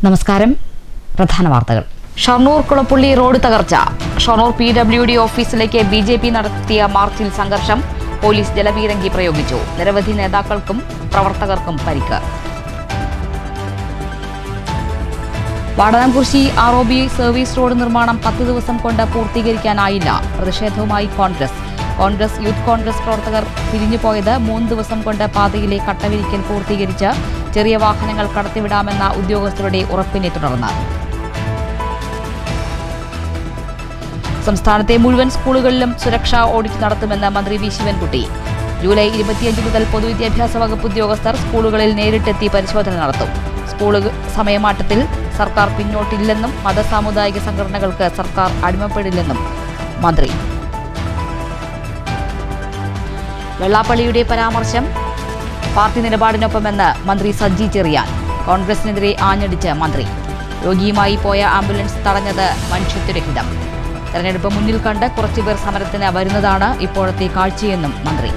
നമസ്കാരം. പ്രധാന വാർത്തകൾ. ഷൊർണൂർ കുളപ്പുള്ളി റോഡ് തകർച്ച. ഷൊർണൂർ PWD ഓഫീസിലേക്ക് BJP നടത്തിയ മാർച്ചിൽ സംഘർഷം. പോലീസ് ജലപീരങ്കി പ്രയോഗിച്ചു. നിരവധി നേതാക്കൾക്കും പ്രവർത്തകർക്കും പരിക്ക്. വാടനാംകുറിശി ROB സർവീസ് റോഡ് നിർമ്മാണം 10 ദിവസം കൊണ്ട് പൂർത്തീകരിക്കാനായില്ല. പ്രതിഷേധവുമായി കോൺഗ്രസ് യൂത്ത് കോൺഗ്രസ് പ്രവർത്തകർ പിരിഞ്ഞുപോയത് 3 ദിവസം കൊണ്ട് പാതയിലെ കട്ടവിരിക്കൽ പൂർത്തീകരിച്ച് ചെറിയ വാഹനങ്ങൾ കടത്തിവിടാമെന്ന ഉദ്യോഗസ്ഥരുടെ ഉറപ്പിനെ തുടർന്ന്. സംസ്ഥാനത്തെ മുഴുവൻ സ്കൂളുകളിലും സുരക്ഷാ ഓഡിറ്റ് നടത്തുമെന്ന് മന്ത്രി വി ശിവൻകുട്ടി. ജൂലൈ 25 മുതൽ പൊതുവിദ്യാഭ്യാസ വകുപ്പ് ഉദ്യോഗസ്ഥർ സ്കൂളുകളിൽ നേരിട്ടെത്തി പരിശോധന നടത്തും. സ്കൂൾ സമയമാറ്റത്തിൽ സർക്കാർ പിന്നോട്ടില്ലെന്നും മതസാമുദായിക സംഘടനകൾക്ക് സർക്കാർ അടിമപ്പെടില്ലെന്നും മന്ത്രി. വെള്ളാപ്പള്ളിയുടെ പരാമർശം പാർട്ടി നിലപാടിനൊപ്പമെന്ന് മന്ത്രി സജി ചെറിയാൻ. കോൺഗ്രസിനെതിരെ ആഞ്ഞടിച്ച് മന്ത്രി. രോഗിയുമായി പോയ ആംബുലൻസ് തടഞ്ഞത് മനുഷ്യത്വരഹിതം. തെരഞ്ഞെടുപ്പ് മുന്നിൽ കണ്ട് കുറച്ചുപേർ സമരത്തിന് വരുന്നതാണ് ഇപ്പോഴത്തെ കാഴ്ചയെന്നും മന്ത്രി.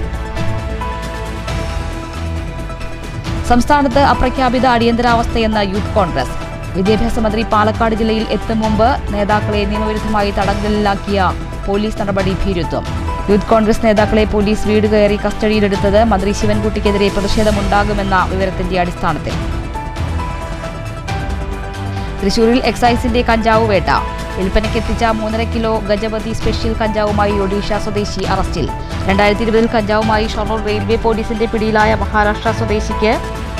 സംസ്ഥാനത്ത് അപ്രഖ്യാപിത അടിയന്തരാവസ്ഥയെന്ന് യൂത്ത് കോൺഗ്രസ്. വിദ്യാഭ്യാസ മന്ത്രി പാലക്കാട് ജില്ലയിൽ എത്തും മുമ്പ് നേതാക്കളെ നിയമവിരുദ്ധമായി തടങ്കലിലാക്കിയ പോലീസ് നടപടി ഭീരുത്വം. യൂത്ത് കോൺഗ്രസ് നേതാക്കളെ പോലീസ് വീട് കയറി കസ്റ്റഡിയിലെടുത്തത് മന്ത്രി ശിവൻകുട്ടിക്കെതിരെ പ്രതിഷേധമുണ്ടാകുമെന്ന വിവരത്തിന്റെ അടിസ്ഥാനത്തിൽ. തൃശൂരിൽ എക്സൈസിന്റെ കഞ്ചാവ് വേട്ട. വിൽപ്പനയ്ക്കെത്തിച്ച 3.5 കിലോ ഗജപതി സ്പെഷ്യൽ കഞ്ചാവുമായി ഒഡീഷ സ്വദേശി അറസ്റ്റിൽ. 2020 കഞ്ചാവുമായി ഷൊർണൂർ റെയിൽവേ പോലീസിന്റെ പിടിയിലായ മഹാരാഷ്ട്ര സ്വദേശിക്ക്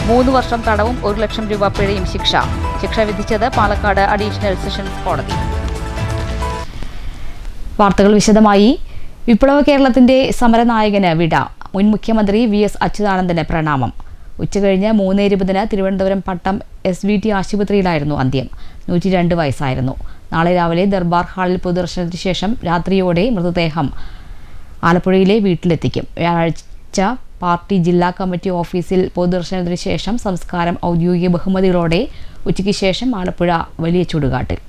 3 വർഷം തടവും 1 ലക്ഷം രൂപ പിഴയും ശിക്ഷ വിധിച്ചത് പാലക്കാട് അഡീഷണൽ സെഷൻസ് കോടതി. വാർത്തകൾ വിശദമായി. വിപ്ലവ കേരളത്തിന്റെ സമരനായകന് വിട. മുൻ മുഖ്യമന്ത്രി VS അച്യുതാനന്ദന് പ്രണാമം. ഉച്ചകഴിഞ്ഞ് 3:20 തിരുവനന്തപുരം പട്ടം SVT ആശുപത്രിയിലായിരുന്നു അന്ത്യം. 102 വയസ്സായിരുന്നു. നാളെ രാവിലെ ദർബാർ ഹാളിൽ പൊതുദർശനത്തിന് ശേഷം രാത്രിയോടെ മൃതദേഹം ആലപ്പുഴയിലെ വീട്ടിലെത്തിക്കും. വ്യാഴാഴ്ച പാർട്ടി ജില്ലാ കമ്മിറ്റി ഓഫീസിൽ പൊതുദർശനത്തിന് ശേഷം സംസ്കാരം ഔദ്യോഗിക ബഹുമതികളോടെ ഉച്ചയ്ക്ക് ശേഷം ആലപ്പുഴ വലിയ ചുടുകാട്ടിൽ.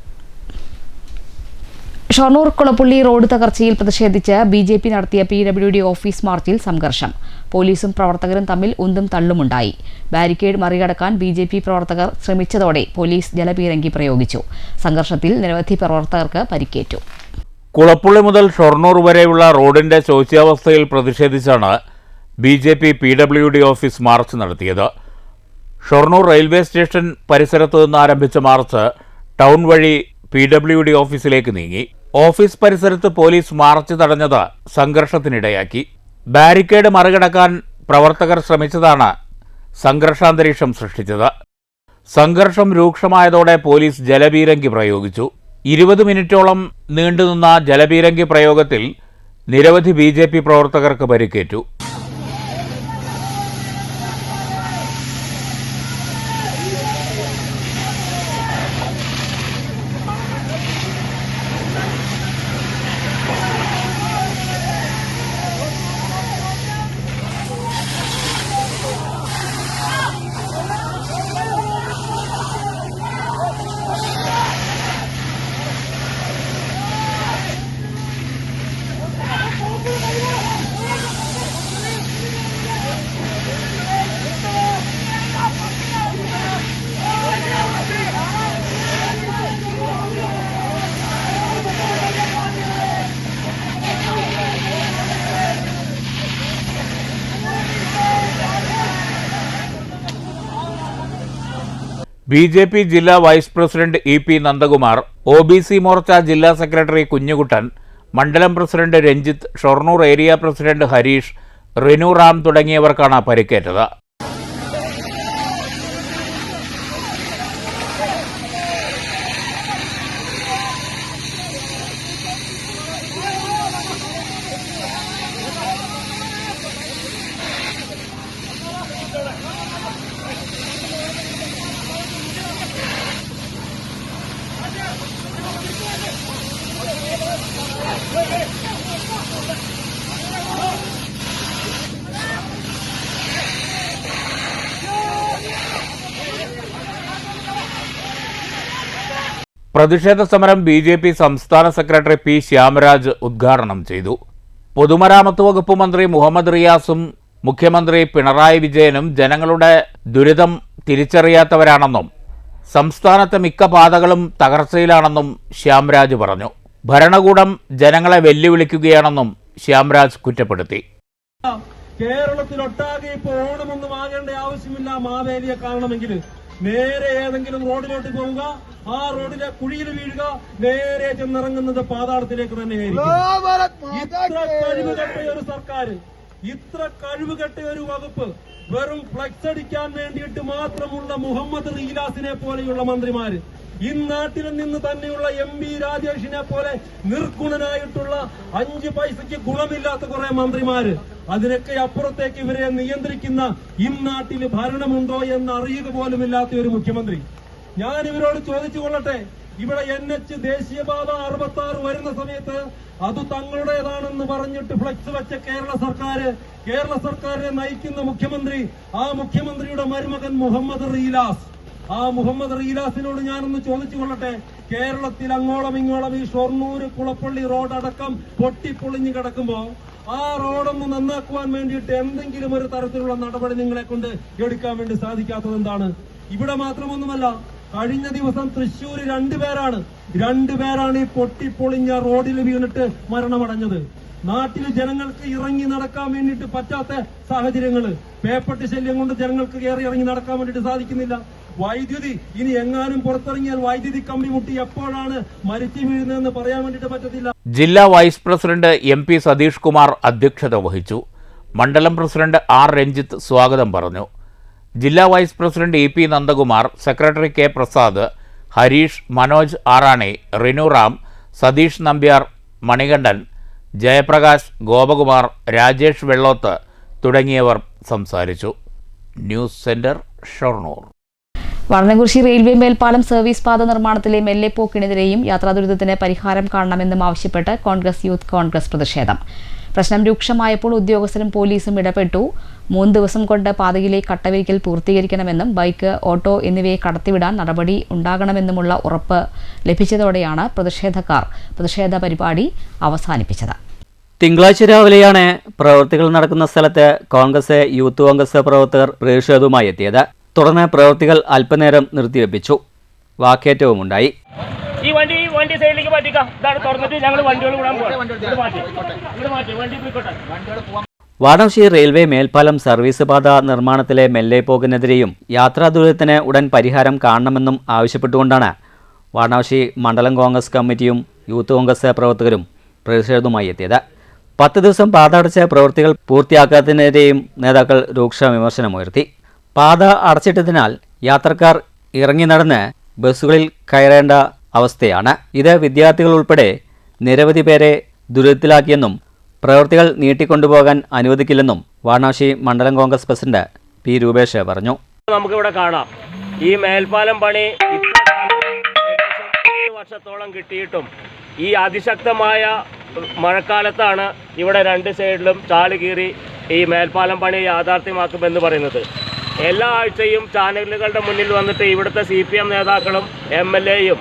ഷൊർണൂർ കുളപ്പുള്ളി റോഡ് തകർച്ചയിൽ പ്രതിഷേധിച്ച് BJP നടത്തിയ PWD ഓഫീസ് മാർച്ചിൽ സംഘർഷം. പോലീസും പ്രവർത്തകരും തമ്മിൽ ഉന്തും തള്ളുമുണ്ടായി. ബാരിക്കേഡ് മറികടക്കാൻ BJP പ്രവർത്തകർ ശ്രമിച്ചതോടെ പോലീസ് ജലപീരങ്കി പ്രയോഗിച്ചു. സംഘർഷത്തിൽ നിരവധി പ്രവർത്തകർക്ക് പരിക്കേറ്റു. കുളപ്പുള്ളി മുതൽ ഷൊർണൂർ വരെയുള്ള റോഡിന്റെ ശോച്യാവസ്ഥയിൽ പ്രതിഷേധിച്ചാണ് BJP PWD ഓഫീസ് മാർച്ച് നടത്തിയത്. ഷൊർണൂർ റെയിൽവേ സ്റ്റേഷൻ പരിസരത്തു നിന്ന് ആരംഭിച്ച മാർച്ച് ടൗൺ വഴി PWD ഓഫീസിലേക്ക് നീങ്ങി. ഓഫീസ് പരിസരത്ത് പോലീസ് മാർച്ച് തടഞ്ഞത് സംഘർഷത്തിനിടയാക്കി. ബാരിക്കേഡ് മറികടക്കാൻ പ്രവർത്തകർ ശ്രമിച്ചതാണ് സംഘർഷാന്തരീക്ഷം സൃഷ്ടിച്ചത്. സംഘർഷം രൂക്ഷമായതോടെ പോലീസ് ജലപീരങ്കി പ്രയോഗിച്ചു. 20 മിനിറ്റോളം നീണ്ടുനിന്ന ജലപീരങ്കി പ്രയോഗത്തിൽ നിരവധി BJP പ്രവർത്തകർക്ക് പരിക്കേറ്റു. BJP ജില്ലാ vice president EP Nandakumar, OBC Morcha ജില്ലാ സെക്രട്ടറി കുഞ്ഞുകുട്ടൻ, മണ്ഡലം president Ranjith, Shoranur area president Harish, Rinu Ram തുടങ്ങിയവർക്കാണ് പരിക്കേറ്റത്. പ്രതിഷേധ സമരം BJP സംസ്ഥാന സെക്രട്ടറി P ശ്യാമരാജ് ഉദ്ഘാടനം ചെയ്തു. പൊതുമരാമത്ത് വകുപ്പ് മന്ത്രി മുഹമ്മദ് റിയാസും മുഖ്യമന്ത്രി പിണറായി വിജയനും ജനങ്ങളുടെ ദുരിതം തിരിച്ചറിയാത്തവരാണെന്നും സംസ്ഥാനത്തെ മിക്ക പാതകളും തകർച്ചയിലാണെന്നും ശ്യാംരാജ് പറഞ്ഞു. ഭരണകൂടം ജനങ്ങളെ വെല്ലുവിളിക്കുകയാണെന്നും ശ്യാംരാജ് കുറ്റപ്പെടുത്തി. കേരളത്തിലൊട്ടാകെ ഇപ്പോൾ ഓണമൊന്നും ആകേണ്ട ആവശ്യമില്ല. മാവേലിയെ കാണണമെങ്കിൽ നേരെ ഏതെങ്കിലും റോഡിലോട്ട് പോവുക, ആ റോഡിലെ കുഴിയിൽ വീഴുക, നേരെ ചെന്നിറങ്ങുന്നത് പാതാളത്തിലേക്ക് തന്നെയായിരിക്കും. ഇത്ര കഴിവുകെട്ട ഒരു സർക്കാർ, ഇത്ര കഴിവുകെട്ട ഒരു വകുപ്പ്, വെറും ഫ്ലക്സ് അടിക്കാൻ വേണ്ടിയിട്ട് മാത്രമുള്ള മുഹമ്മദ് റീലാസിനെ പോലെയുള്ള മന്ത്രിമാര്, ഈ നാട്ടിൽ നിന്ന് തന്നെയുള്ള MP രാജേഷിനെ പോലെ നിർഗുണനായിട്ടുള്ള 5 പൈസയ്ക്ക് ഗുണമില്ലാത്ത കുറെ മന്ത്രിമാര്, അതിനൊക്കെ അപ്പുറത്തേക്ക് ഇവരെ നിയന്ത്രിക്കുന്ന ഈ നാട്ടിൽ ഭരണമുണ്ടോ എന്ന് അറിയുക പോലുമില്ലാത്ത ഒരു മുഖ്യമന്ത്രി. ഞാൻ ഇവരോട് ചോദിച്ചു കൊള്ളട്ടെ, ഇവിടെ NH ദേശീയപാത 66 വരുന്ന സമയത്ത് അത് തങ്ങളുടേതാണെന്ന് പറഞ്ഞിട്ട് ഫ്ലക്സ് വെച്ച കേരള സർക്കാരിനെ നയിക്കുന്ന മുഖ്യമന്ത്രി, ആ മുഖ്യമന്ത്രിയുടെ മരുമകൻ മുഹമ്മദ് റീലാസ്, ആ മുഹമ്മദ് റീലാസിനോട് ഞാനൊന്ന് ചോദിച്ചു കൊള്ളട്ടെ, കേരളത്തിൽ അങ്ങോളം ഇങ്ങോളം ഈ ഷൊർണൂർ കുളപ്പള്ളി റോഡ് അടക്കം പൊട്ടിപ്പൊളിഞ്ഞു കിടക്കുമ്പോ ആ റോഡൊന്ന് നന്നാക്കുവാൻ വേണ്ടിയിട്ട് എന്തെങ്കിലും ഒരു തരത്തിലുള്ള നടപടി നിങ്ങളെ കൊണ്ട് എടുക്കാൻ വേണ്ടി സാധിക്കാത്തത് എന്താണ്? ഇവിടെ മാത്രമൊന്നുമല്ല, കഴിഞ്ഞ ദിവസം തൃശ്ശൂർ രണ്ടുപേരാണ് ഈ പൊട്ടിപ്പൊളിഞ്ഞ റോഡിൽ വീണിട്ട് മരണമടഞ്ഞത്. നാട്ടിൽ ജനങ്ങൾക്ക് ഇറങ്ങി നടക്കാൻ വേണ്ടിയിട്ട് പറ്റാത്ത സാഹചര്യങ്ങള്, പേപ്പട്ടി ശല്യം കൊണ്ട് ജനങ്ങൾക്ക് കയറി ഇറങ്ങി നടക്കാൻ വേണ്ടിയിട്ട് സാധിക്കുന്നില്ല. വൈദ്യുതി ഇനി എങ്ങാനും പുറത്തിറങ്ങിയാൽ വൈദ്യുതി കമ്പി മുട്ടി എപ്പോഴാണ് മരിച്ചു വീഴുന്നതെന്ന് പറയാൻ വേണ്ടിയിട്ട് പറ്റത്തില്ല. ജില്ലാ vice president MP Satheesh Kumar അധ്യക്ഷത വഹിച്ചു. മണ്ഡലം പ്രസിഡന്റ് R രഞ്ജിത്ത് സ്വാഗതം പറഞ്ഞു. ജില്ലാ vice president EP Nandakumar, secretary K Prasad, Harish, Manoj Arani, Rinu Ram, Satheesh Nambiar, Manikandan, Jayaprakash, Gopakumar, Rajesh Vellothu തുടങ്ങിയവർ സംസാരിച്ചു. News centre, Shoranur. Vadanamkurissi railway മേൽപ്പാലം സർവീസ് പാത നിർമ്മാണത്തിലെ മെല്ലെപ്പോക്കിനെതിരെയും യാത്രാദുരിതത്തിന് പരിഹാരം കാണണമെന്നും ആവശ്യപ്പെട്ട് കോൺഗ്രസ് യൂത്ത് കോൺഗ്രസ് പ്രതിഷേധം. പ്രശ്നം രൂക്ഷമായപ്പോൾ ഉദ്യോഗസ്ഥരും പോലീസും ഇടപെട്ടു. 3 ദിവസം കൊണ്ട് പാതയിലെ കട്ടവിരിക്കൽ പൂർത്തീകരിക്കണമെന്നും ബൈക്ക്, ഓട്ടോ എന്നിവയെ കടത്തിവിടാൻ നടപടി ഉണ്ടാകണമെന്നുമുള്ള ഉറപ്പ് ലഭിച്ചതോടെയാണ് പ്രതിഷേധക്കാർ പ്രതിഷേധ പരിപാടി അവസാനിപ്പിച്ചത്. തിങ്കളാഴ്ച രാവിലെയാണ് പ്രവൃത്തികൾ നടക്കുന്ന സ്ഥലത്ത് കോൺഗ്രസ് യൂത്ത് കോൺഗ്രസ് പ്രവർത്തകർ പ്രതിഷേധവുമായി എത്തിയത്. തുടർന്ന് പ്രവൃത്തികൾ അല്പനേരം നിർത്തിവെപ്പിച്ചു. വാക്കേറ്റവുമുണ്ടായി. ഈ വണ്ടി സൈഡിലേക്ക് മാറ്റിക്കാം. ഇതാണ് തുറന്നിട്ട് ഞങ്ങൾ വണ്ടികൾ വിടാൻ പോകാം. വാടംശ്ശി റെയിൽവേ മേൽപ്പാലം സർവീസ് പാത നിർമ്മാണത്തിലെ മെല്ലെപ്പോക്കിനെതിരെയും യാത്രാദുരിതത്തിന് ഉടൻ പരിഹാരം കാണണമെന്നും ആവശ്യപ്പെട്ടുകൊണ്ടാണ് വാടംശ്ശി മണ്ഡലം കോൺഗ്രസ് കമ്മിറ്റിയും യൂത്ത് കോൺഗ്രസ് പ്രവർത്തകരും പ്രതിഷേധവുമായി എത്തിയത്. 10 ദിവസം പാത അടച്ച പ്രവൃത്തികൾ പൂർത്തിയാക്കാത്തതിനെതിരെയും നേതാക്കൾ രൂക്ഷ വിമർശനമുയർത്തി. പാത അടച്ചിട്ടതിനാൽ യാത്രക്കാർ ഇറങ്ങി നടന്ന് ബസ്സുകളിൽ കയറേണ്ട അവസ്ഥയാണ്. ഇത് വിദ്യാർത്ഥികൾ ഉൾപ്പെടെ നിരവധി പേരെ ദുരിതത്തിലാക്കിയെന്നും പ്രവൃത്തികൾ നീട്ടിക്കൊണ്ടുപോകാൻ അനുവദിക്കില്ലെന്നും വാരണാസി മണ്ഡലം കോൺഗ്രസ് പ്രസിഡന്റ് P രൂപേഷ് പറഞ്ഞു. നമുക്കിവിടെ കാണാം, ഈ മേൽപ്പാലം പണി 8 വർഷത്തോളം കിട്ടിയിട്ടും ഈ അതിശക്തമായ മഴക്കാലത്താണ് ഇവിടെ 2 സൈഡിലും ചാല് കീറി ഈ മേൽപ്പാലം പണി യാഥാർത്ഥ്യമാക്കുമെന്ന് പറയുന്നത്. എല്ലാ ആഴ്ചയും ചാനലുകളുടെ മുന്നിൽ വന്നിട്ട് ഇവിടുത്തെ CPM നേതാക്കളും MLAയും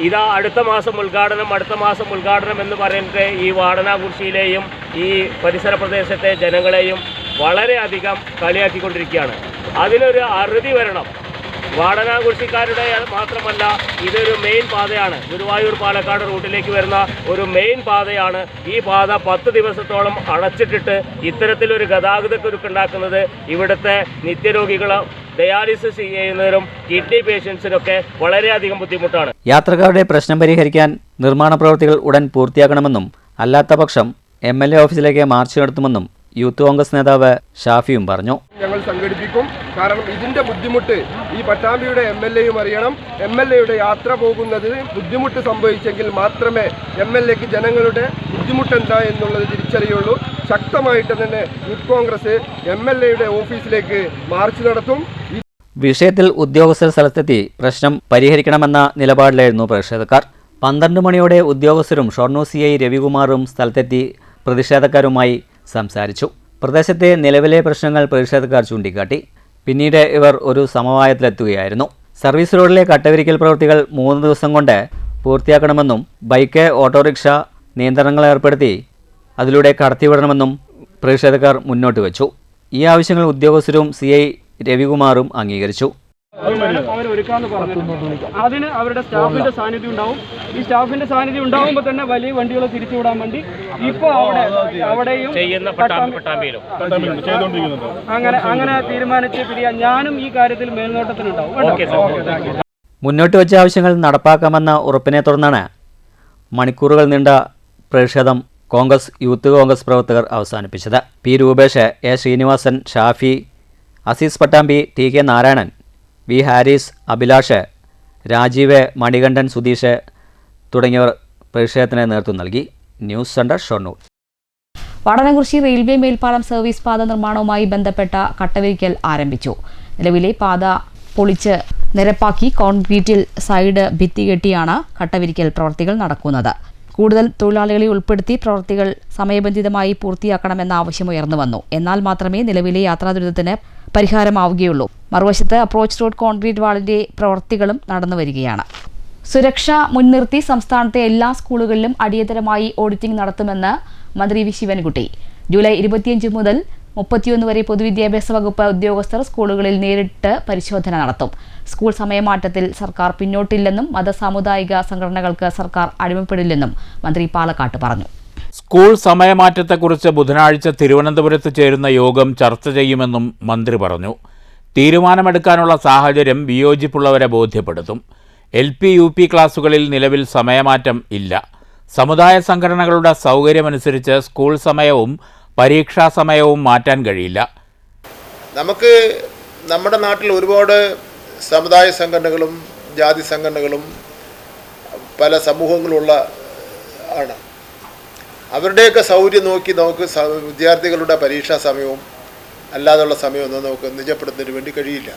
ഇതാ അടുത്ത മാസം ഉദ്ഘാടനം എന്ന് പറയുന്നത് ഈ വാടനാകുറിശ്ശിയിലെയും ഈ പരിസര പ്രദേശത്തെ ജനങ്ങളെയും വളരെയധികം കളിയാക്കിക്കൊണ്ടിരിക്കുകയാണ്. അതിനൊരു അറുതി വരണം. വാടനാകുറിശ്ശിക്കാരുടെ മാത്രമല്ല, ഇതൊരു മെയിൻ പാതയാണ്. ഗുരുവായൂർ പാലക്കാട് റൂട്ടിലേക്ക് വരുന്ന ഒരു മെയിൻ പാതയാണ്. ഈ പാത 10 ദിവസത്തോളം അടച്ചിട്ടിട്ട് ഇത്തരത്തിലൊരു ഗതാഗതക്കുരുക്കുണ്ടാക്കുന്നത് ഇവിടുത്തെ നിത്യരോഗികൾ, ഡയാലിസിസ് ചെയ്യുന്നവരും കിഡ്നി പേഷ്യൻസിനൊക്കെ വളരെയധികം ബുദ്ധിമുട്ടാണ്. യാത്രക്കാരുടെ പ്രശ്നം പരിഹരിക്കാൻ നിർമ്മാണ പ്രവൃത്തികൾ ഉടൻ പൂർത്തിയാക്കണമെന്നും അല്ലാത്ത പക്ഷം MLA ഓഫീസിലേക്ക് മാർച്ച് നടത്തുമെന്നും യൂത്ത് കോൺഗ്രസ് നേതാവ് ഷാഫിയും പറഞ്ഞു. ഞങ്ങൾ സംഘടിപ്പിക്കും. കാരണം ഇതിന്റെ ബുദ്ധിമുട്ട് ഈ പട്ടാമ്പിയുടെ MLAയും അറിയണം. MLAയുടെ യാത്ര പോകുന്നത് ബുദ്ധിമുട്ട് സംഭവിച്ചെങ്കിൽ മാത്രമേ MLAക്ക് ജനങ്ങളുടെ ബുദ്ധിമുട്ട് എന്താ എന്നുള്ളത് തിരിച്ചറിയുള്ളൂ. ശക്തമായിട്ട് തന്നെ യൂത്ത് കോൺഗ്രസ് MLAയുടെ ഓഫീസിലേക്ക് മാർച്ച് നടത്തും. വിഷയത്തിൽ ഉദ്യോഗസ്ഥർ സ്ഥലത്തെത്തി പ്രശ്നം പരിഹരിക്കണമെന്ന നിലപാടിലായിരുന്നു പ്രതിഷേധക്കാർ. 12 മണിയോടെ ഉദ്യോഗസ്ഥരും ഷൊർണൂർ CI രവികുമാറും സ്ഥലത്തെത്തി പ്രതിഷേധക്കാരുമായി സംസാരിച്ചു. പ്രദേശത്തെ നിലവിലെ പ്രശ്നങ്ങൾ പ്രതിഷേധക്കാർ ചൂണ്ടിക്കാട്ടി. പിന്നീട് ഇവർ ഒരു സമവായത്തിലെത്തുകയായിരുന്നു. സർവീസ് റോഡിലെ കട്ടവിരിക്കൽ പ്രവൃത്തികൾ 3 ദിവസം കൊണ്ട് പൂർത്തിയാക്കണമെന്നും ബൈക്ക്, ഓട്ടോറിക്ഷ നിയന്ത്രണങ്ങൾ ഏർപ്പെടുത്തി അതിലൂടെ കടത്തിവിടണമെന്നും പ്രതിഷേധക്കാർ മുന്നോട്ട് വെച്ചു. ഈ ആവശ്യങ്ങൾ ഉദ്യോഗസ്ഥരും CI രവികുമാറും അംഗീകരിച്ചു. അവർ ഒരുക്കാന്ന് പറഞ്ഞിട്ടുണ്ട്. അതിന് അവരുടെ സ്റ്റാഫിന്റെ സാന്നിധ്യം ഉണ്ടാവും. ഈ സ്റ്റാഫിന്റെ സാന്നിധ്യം ഉണ്ടാകുമ്പോൾ തന്നെ വലിയ വണ്ടികൾ തിരിച്ചുവിടാൻ വേണ്ടി ഇപ്പോൾ അവിടെയും അങ്ങനെ തീരുമാനിച്ച് പിരിയാൻ ഞാനും ഈ കാര്യത്തിൽ മേൽനോട്ടത്തിനുണ്ടാവും. മുന്നോട്ട് വെച്ച ആവശ്യങ്ങൾ നടപ്പാക്കാമെന്ന ഉറപ്പിനെ തുടർന്നാണ് മണിക്കൂറുകൾ നീണ്ട പ്രതിഷേധം കോൺഗ്രസ് യൂത്ത് കോൺഗ്രസ് പ്രവർത്തകർ അവസാനിപ്പിച്ചത്. P Rupesh, A Sreenivasan, Shafi, Azeez Pattambi, T K Narayanan, V Haris, Abhilash, Rajeev, Manikandan, Sudheesh തുടങ്ങിയവർ പ്രതിഷേധത്തിന് നേതൃത്വം നൽകി. News centre, Shoranur. Vadanamkurissi railway മേൽപ്പാലം സർവീസ് പാത നിർമ്മാണവുമായി ബന്ധപ്പെട്ട കട്ടവിരിക്കൽ ആരംഭിച്ചു. നിലവിലെ പാത പൊളിച്ച് നിരപ്പാക്കി കോൺക്രീറ്റിൽ സൈഡ് ഭിത്തി കെട്ടിയാണ് കട്ടവിരിക്കൽ പ്രവൃത്തികൾ നടക്കുന്നത്. കൂടുതൽ തൊഴിലാളികളെ ഉൾപ്പെടുത്തി പ്രവൃത്തികൾ സമയബന്ധിതമായി പൂർത്തിയാക്കണമെന്ന ആവശ്യം ഉയർന്നു വന്നു. എന്നാൽ മാത്രമേ നിലവിലെ യാത്രാ ദുരിതത്തിന് പരിഹാരമാവുകയുള്ളൂ. മറുവശത്ത് അപ്രോച്ച് റോഡ് കോൺക്രീറ്റ് വാളിന്റെ പ്രവൃത്തികളും നടന്നുവരികയാണ്. സുരക്ഷ മുൻനിർത്തി സംസ്ഥാനത്തെ എല്ലാ സ്കൂളുകളിലും അടിയന്തരമായി ഓഡിറ്റിംഗ് നടത്തുമെന്ന് മന്ത്രി വി ശിവൻകുട്ടി. ജൂലൈ 25 മുതൽ 31 വരെ പൊതുവിദ്യാഭ്യാസ വകുപ്പ് ഉദ്യോഗസ്ഥർ സ്കൂളുകളിൽ നേരിട്ട് പരിശോധന നടത്തും. സ്കൂൾ സമയമാറ്റത്തിൽ സർക്കാർ പിന്നോട്ടില്ലെന്നും മതസാമുദായിക സംഘടനകൾക്ക് സർക്കാർ അടിമപ്പെടില്ലെന്നും മന്ത്രി പാലക്കാട്ട് പറഞ്ഞു. സ്കൂൾ സമയമാറ്റത്തെക്കുറിച്ച് ബുധനാഴ്ച തിരുവനന്തപുരത്ത് ചേരുന്ന യോഗം ചർച്ച ചെയ്യുമെന്നും മന്ത്രി പറഞ്ഞു. തീരുമാനമെടുക്കാനുള്ള സാഹചര്യം വിയോജിപ്പുള്ളവരെ ബോധ്യപ്പെടുത്തും. LP UP ക്ലാസുകളിൽ നിലവിൽ സമയമാറ്റം ഇല്ല. സമുദായ സംഘടനകളുടെ സൗകര്യമനുസരിച്ച് സ്കൂൾ സമയവും പരീക്ഷാ സമയവും മാറ്റാൻ കഴിയില്ല. നമുക്ക് നമ്മുടെ നാട്ടിൽ ഒരുപാട് സമുദായ സംഘടനകളും ജാതി സംഘടനകളും പല സമൂഹങ്ങളുള്ള ആണ്. അവരുടെയൊക്കെ സൗകര്യം നോക്കി നമുക്ക് വിദ്യാർത്ഥികളുടെ പരീക്ഷാ സമയവും അല്ലാതെയുള്ള സമയമൊന്നും നമുക്ക് നിജപ്പെടുത്തുന്നതിന് വേണ്ടി കഴിയില്ല.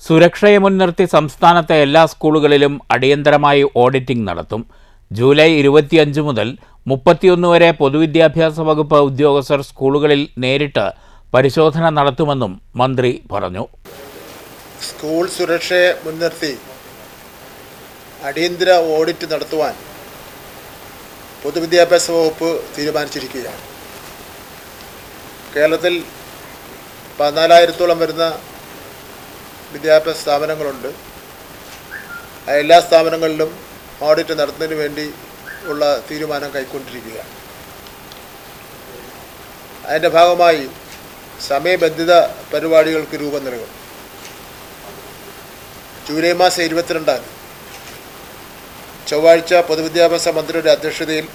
സുരക്ഷയെ മുൻനിർത്തി സംസ്ഥാനത്തെ എല്ലാ സ്കൂളുകളിലും അടിയന്തരമായി ഓഡിറ്റിംഗ് നടത്തും. ജൂലൈ 25 മുതൽ 31 വരെ പൊതുവിദ്യാഭ്യാസ വകുപ്പ് ഉദ്യോഗസ്ഥർ സ്കൂളുകളിൽ നേരിട്ട് പരിശോധന നടത്തുമെന്നും മന്ത്രി പറഞ്ഞു. സ്കൂൾ സുരക്ഷയെ മുൻനിർത്തി അടിയന്തര ഓഡിറ്റ് നടത്തുവാൻ പൊതുവിദ്യാഭ്യാസ വകുപ്പ് തീരുമാനിച്ചിരിക്കുകയാണ്. കേരളത്തിൽ 14,000-ഓളം വരുന്ന വിദ്യാഭ്യാസ സ്ഥാപനങ്ങളുണ്ട്. എല്ലാ സ്ഥാപനങ്ങളിലും ഓഡിറ്റ് നടത്തുന്നതിന് വേണ്ടി ഉള്ള തീരുമാനം കൈക്കൊണ്ടിരിക്കുകയാണ്. അതിൻ്റെ ഭാഗമായി സമയബന്ധിത പരിപാടികൾക്ക് രൂപം നൽകും. ജൂലൈ മാസം 22 ചൊവ്വാഴ്ച പൊതുവിദ്യാഭ്യാസ മന്ത്രിയുടെ അധ്യക്ഷതയിൽ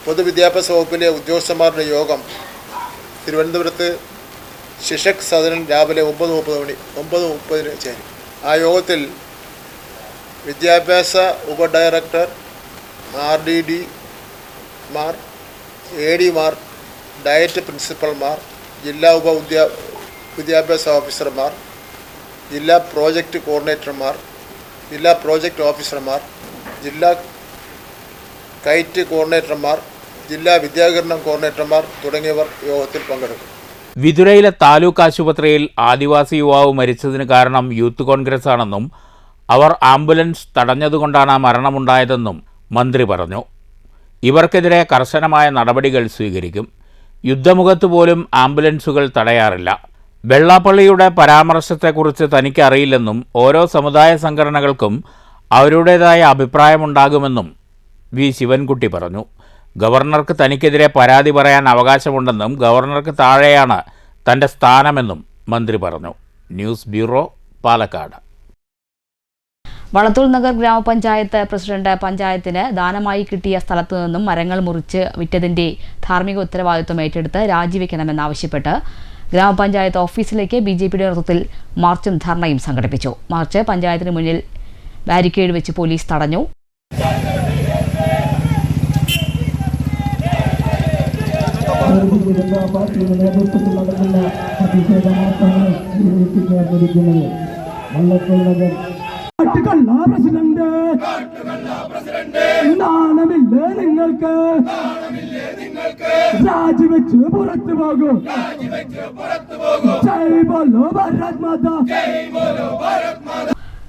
പൊതുവിദ്യാഭ്യാസ വകുപ്പിലെ ഉദ്യോഗസ്ഥന്മാരുടെ യോഗം തിരുവനന്തപുരത്ത് ശിക്ഷക് സദനിൽ രാവിലെ 9:30 ചേരും. ആ യോഗത്തിൽ വിദ്യാഭ്യാസ ഉപഡയറക്ടർ, RDD മാർ, AD മാർ, ഡയറ്റ് പ്രിൻസിപ്പൽമാർ, ജില്ലാ വിദ്യാഭ്യാസ ഓഫീസർമാർ, ജില്ലാ പ്രോജക്റ്റ് കോർഡിനേറ്റർമാർ, ജില്ലാ പ്രോജക്റ്റ് ഓഫീസർമാർ, ജില്ലാ കൈറ്റ് കോർഡിനേറ്റർമാർ, ജില്ലാ വിദ്യാകരണം കോർഡിനേറ്റർമാർ തുടങ്ങിയവർ യോഗത്തിൽ പങ്കെടുക്കും. വിതുരയിലെ താലൂക്ക് ആശുപത്രിയിൽ ആദിവാസി യുവാവ് മരിച്ചതിന് കാരണം യൂത്ത് കോൺഗ്രസ് ആണെന്നും അവർ ആംബുലൻസ് തടഞ്ഞതുകൊണ്ടാണ് മരണമുണ്ടായതെന്നും മന്ത്രി പറഞ്ഞു. ഇവർക്കെതിരെ കർശനമായ നടപടികൾ സ്വീകരിക്കും. യുദ്ധമുഖത്ത് പോലും ആംബുലൻസുകൾ തടയാറില്ല. വെള്ളാപ്പള്ളിയുടെ പരാമർശത്തെക്കുറിച്ച് തനിക്ക് അറിയില്ലെന്നും ഓരോ സമുദായ സംഘടനകൾക്കും അവരുടേതായ അഭിപ്രായമുണ്ടാകുമെന്നും വി ശിവൻകുട്ടി പറഞ്ഞു. ഗവർണർക്ക് തനിക്കെതിരെ പരാതി പറയാൻ അവകാശമുണ്ടെന്നും ഗവർണർക്ക് താഴെയാണ് തൻ്റെ സ്ഥാനമെന്നും മന്ത്രി പറഞ്ഞു. News bureau, Palakkad. വളത്തൂർ നഗർ ഗ്രാമപഞ്ചായത്ത് പ്രസിഡന്റ് പഞ്ചായത്തിന് ദാനമായി കിട്ടിയ സ്ഥലത്തു നിന്നും മരങ്ങൾ മുറിച്ച് വിറ്റതിന്റെ ധാർമ്മിക ഉത്തരവാദിത്വം ഏറ്റെടുത്ത് രാജിവെക്കണമെന്നാവശ്യപ്പെട്ട് ഗ്രാമപഞ്ചായത്ത് ഓഫീസിലേക്ക് BJPയുടെ നേതൃത്വത്തിൽ മാർച്ചും ധർണയും സംഘടിപ്പിച്ചു. മാർച്ച് പഞ്ചായത്തിന് മുന്നിൽ ബാരിക്കേഡ് വെച്ച് പോലീസ് തടഞ്ഞു. നാണമില്ലേ നിങ്ങൾക്ക്? രാജിവെച്ച് പുറത്തു പോകും. ജയ് ബോലോ ഭാരത് മാതാ.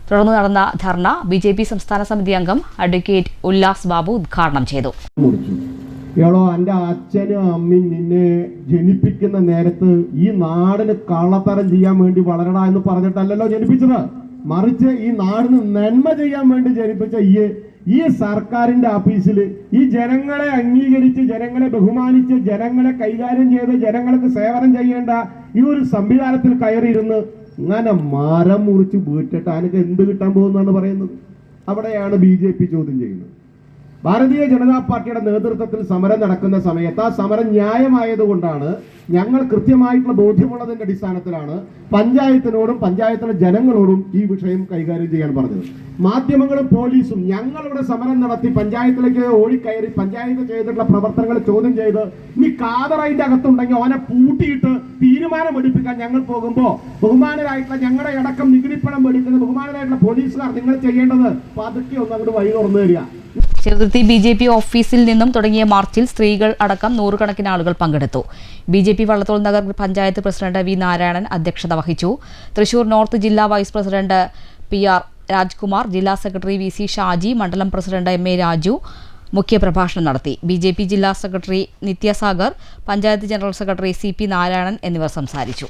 തുടർന്ന് നടന്ന ധർണ BJP സംസ്ഥാന സമിതി അംഗം അഡ്വക്കേറ്റ് ഉല്ലാസ് ബാബു ഉദ്ഘാടനം ചെയ്തു. എടോ എൻ്റെ അച്ഛനും അമ്മയും നിന്നെ ജനിപ്പിക്കുന്ന നേരത്ത് ഈ നാടിന് കള്ളത്തരം ചെയ്യാൻ വേണ്ടി വളരടാ എന്ന് പറഞ്ഞിട്ടല്ലല്ലോ ജനിപ്പിച്ചത്, മറിച്ച് ഈ നാടിന് നന്മ ചെയ്യാൻ വേണ്ടി ജനിപ്പിച്ച ഈ സർക്കാരിന്റെ ഓഫീസിൽ ഈ ജനങ്ങളെ അംഗീകരിച്ച്, ജനങ്ങളെ ബഹുമാനിച്ച്, ജനങ്ങളെ കൈകാര്യം ചെയ്ത് ജനങ്ങൾക്ക് സേവനം ചെയ്യേണ്ട ഈ ഒരു സംവിധാനത്തിൽ കയറിയിരുന്ന് ഇങ്ങനെ മരം മുറിച്ച് വീട്ടിട്ട് അതിനൊക്കെ എന്ത് കിട്ടാൻ പോകുന്നതാണ് പറയുന്നത്. അവിടെയാണ് BJP ചോദ്യം ചെയ്യുന്നത്. ഭാരതീയ ജനതാ പാർട്ടിയുടെ നേതൃത്വത്തിൽ സമരം നടക്കുന്ന സമയത്ത് ആ സമരം ന്യായമായതുകൊണ്ടാണ്, ഞങ്ങൾ കൃത്യമായിട്ടുള്ള ബോധ്യമുള്ളതിന്റെ അടിസ്ഥാനത്തിലാണ് പഞ്ചായത്തിനോടും പഞ്ചായത്തിലെ ജനങ്ങളോടും ഈ വിഷയം കൈകാര്യം ചെയ്യാൻ പറഞ്ഞത്. മാധ്യമങ്ങളും പോലീസും ഞങ്ങളിവിടെ സമരം നടത്തി പഞ്ചായത്തിലേക്ക് ഓടിക്കയറി പഞ്ചായത്ത് ചെയ്തിട്ടുള്ള പ്രവർത്തനങ്ങൾ ചോദ്യം ചെയ്ത് ഇനി കാതർ അതിന്റെ അകത്തുണ്ടെങ്കിൽ അവനെ പൂട്ടിയിട്ട് തീരുമാനമെടുപ്പിക്കാൻ ഞങ്ങൾ പോകുമ്പോൾ ബഹുമാനരായിട്ടുള്ള ഞങ്ങളുടെ അടക്കം നികുതിപ്പണം എടുക്കുന്ന ബഹുമാനരായിട്ടുള്ള പോലീസുകാർ നിങ്ങൾ ചെയ്യേണ്ടത് പതുക്കെ ഒന്ന് അങ്ങോട്ട് വഴി തുറന്നു തരിക. ചെറുതുരുത്തി BJP ഓഫീസിൽ നിന്നും തുടങ്ങിയ മാർച്ചിൽ സ്ത്രീകൾ അടക്കം നൂറുകണക്കിന് ആളുകൾ പങ്കെടുത്തു. BJP Vallathol Nagar panchayat president V. Narayanan അധ്യക്ഷത വഹിച്ചു. തൃശൂർ നോർത്ത് ജില്ലാ വൈസ് പ്രസിഡന്റ് PR രാജ്കുമാർ, ജില്ലാ സെക്രട്ടറി VC ഷാജി, മണ്ഡലം പ്രസിഡന്റ് MA രാജു മുഖ്യപ്രഭാഷണം നടത്തി. BJP ജില്ലാ secretary Nithyasagar, panchayat general secretary CP Narayanan എന്നിവർ സംസാരിച്ചു.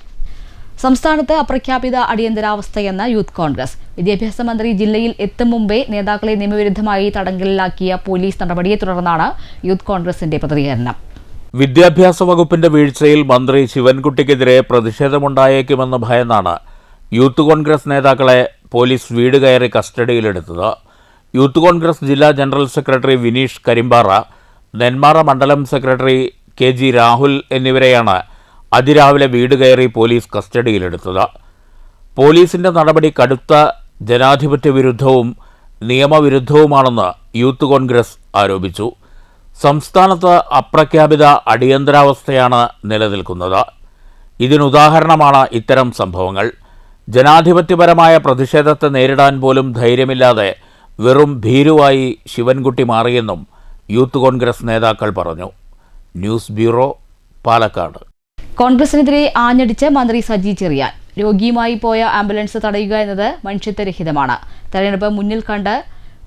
സംസ്ഥാനത്ത് അപ്രഖ്യാപിത അടിയന്തരാവസ്ഥയെന്ന് യൂത്ത് കോൺഗ്രസ്. വിദ്യാഭ്യാസ മന്ത്രി ജില്ലയിൽ എത്തും മുമ്പേ നേതാക്കളെ നിയമവിരുദ്ധമായി തടങ്കലിലാക്കിയ പോലീസ് നടപടിയെ തുടർന്നാണ് യൂത്ത് കോൺഗ്രസിന്റെ പ്രതികരണം. വിദ്യാഭ്യാസ വകുപ്പിന്റെ വീഴ്ചയിൽ മന്ത്രി ശിവൻകുട്ടിക്കെതിരെ പ്രതിഷേധമുണ്ടായേക്കുമെന്ന് ഭയന്നാണ് യൂത്ത് കോൺഗ്രസ് നേതാക്കളെ പോലീസ് വീട് കയറി കസ്റ്റഡിയിലെടുത്തത്. യൂത്ത് കോൺഗ്രസ് ജില്ലാ ജനറൽ സെക്രട്ടറി വിനീഷ് കരിമ്പാറ, നെന്മാറ മണ്ഡലം സെക്രട്ടറി KG രാഹുൽ എന്നിവരെയാണ് അതിരാവിലെ വീട് കയറി പോലീസ് കസ്റ്റഡിയിലെടുത്തത്. പോലീസിന്റെ നടപടി കടുത്ത ജനാധിപത്യ വിരുദ്ധവും നിയമവിരുദ്ധവുമാണെന്ന് യൂത്ത് കോൺഗ്രസ് ആരോപിച്ചു. സംസ്ഥാനത്ത് അപ്രഖ്യാപിത അടിയന്തരാവസ്ഥയാണ് നിലനിൽക്കുന്നത്. ഇതിനുദാഹരണമാണ് ഇത്തരം സംഭവങ്ങൾ. ജനാധിപത്യപരമായ പ്രതിഷേധത്തെ നേരിടാൻ പോലും ധൈര്യമില്ലാതെ വെറും ഭീരുവായി ശിവൻകുട്ടി മാറിയെന്നും യൂത്ത് കോൺഗ്രസ് നേതാക്കൾ പറഞ്ഞു. News bureau, Palakkad. കോൺഗ്രസിനെതിരെ ആഞ്ഞടിച്ച് മന്ത്രി സജി ചെറിയാൻ. രോഗിയുമായി പോയ ആംബുലൻസ് തടയുക എന്നത് മനുഷ്യത്വരഹിതമാണ്. തെരഞ്ഞെടുപ്പ് മുന്നിൽ കണ്ട്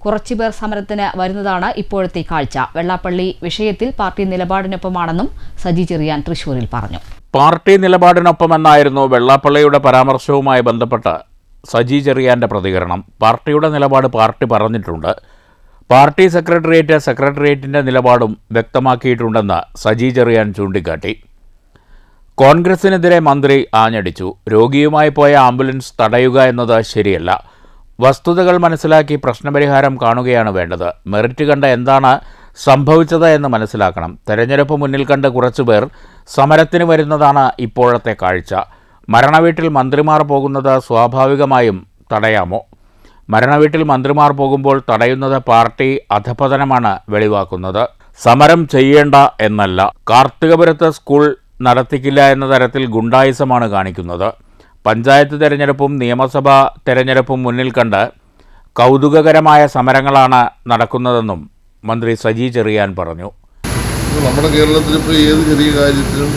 കുറച്ചുപേർ സമരത്തിന് വരുന്നതാണ് ഇപ്പോഴത്തെ കാഴ്ച. വെള്ളാപ്പള്ളി വിഷയത്തിൽ പാർട്ടി നിലപാടിനൊപ്പമാണെന്നും സജി ചെറിയാൻ തൃശൂരിൽ പറഞ്ഞു. പാർട്ടി നിലപാടിനൊപ്പമെന്നായിരുന്നു വെള്ളാപ്പള്ളിയുടെ പരാമർശവുമായി ബന്ധപ്പെട്ട് സജി ചെറിയാന്റെ പ്രതികരണം. പാർട്ടിയുടെ നിലപാട് പാർട്ടി പറഞ്ഞിട്ടുണ്ട്. പാർട്ടി സെക്രട്ടേറിയറ്റിന്റെ നിലപാടും വ്യക്തമാക്കിയിട്ടുണ്ടെന്ന് സജി ചെറിയാൻ ചൂണ്ടിക്കാട്ടി. കോൺഗ്രസിനെതിരെ മന്ത്രി ആഞ്ഞടിച്ചു. രോഗിയുമായി പോയ ആംബുലൻസ് തടയുക എന്നത് ശരിയല്ല. വസ്തുതകൾ മനസ്സിലാക്കി പ്രശ്നപരിഹാരം കാണുകയാണ് വേണ്ടത്. മെറിറ്റ് കണ്ട് എന്താണ് സംഭവിച്ചത് എന്ന് മനസ്സിലാക്കണം. തെരഞ്ഞെടുപ്പ് മുന്നിൽ കണ്ട് കുറച്ചുപേർ സമരത്തിന് വരുന്നതാണ് ഇപ്പോഴത്തെ കാഴ്ച. മരണവീട്ടിൽ മന്ത്രിമാർ പോകുന്നത് സ്വാഭാവികമായും തടയാമോ? മരണവീട്ടിൽ മന്ത്രിമാർ പോകുമ്പോൾ തടയുന്നത് പാർട്ടി അധപതനമാണ് വെളിവാക്കുന്നത്. സമരം ചെയ്യേണ്ട എന്നല്ല. കാർത്തികപുരത്ത് സ്കൂൾ നടത്തിക്കില്ല എന്ന തരത്തിൽ ഗുണ്ടായിസമാണ് കാണിക്കുന്നത്. പഞ്ചായത്ത് തെരഞ്ഞെടുപ്പും നിയമസഭാ തെരഞ്ഞെടുപ്പും മുന്നിൽ കണ്ട് കൗതുകകരമായ സമരങ്ങളാണ് നടക്കുന്നതെന്നും മന്ത്രി സജി ചെറിയാൻ പറഞ്ഞു. നമ്മുടെ കേരളത്തിൽ ഇപ്പോൾ ഏത് ചെറിയ കാര്യത്തിലും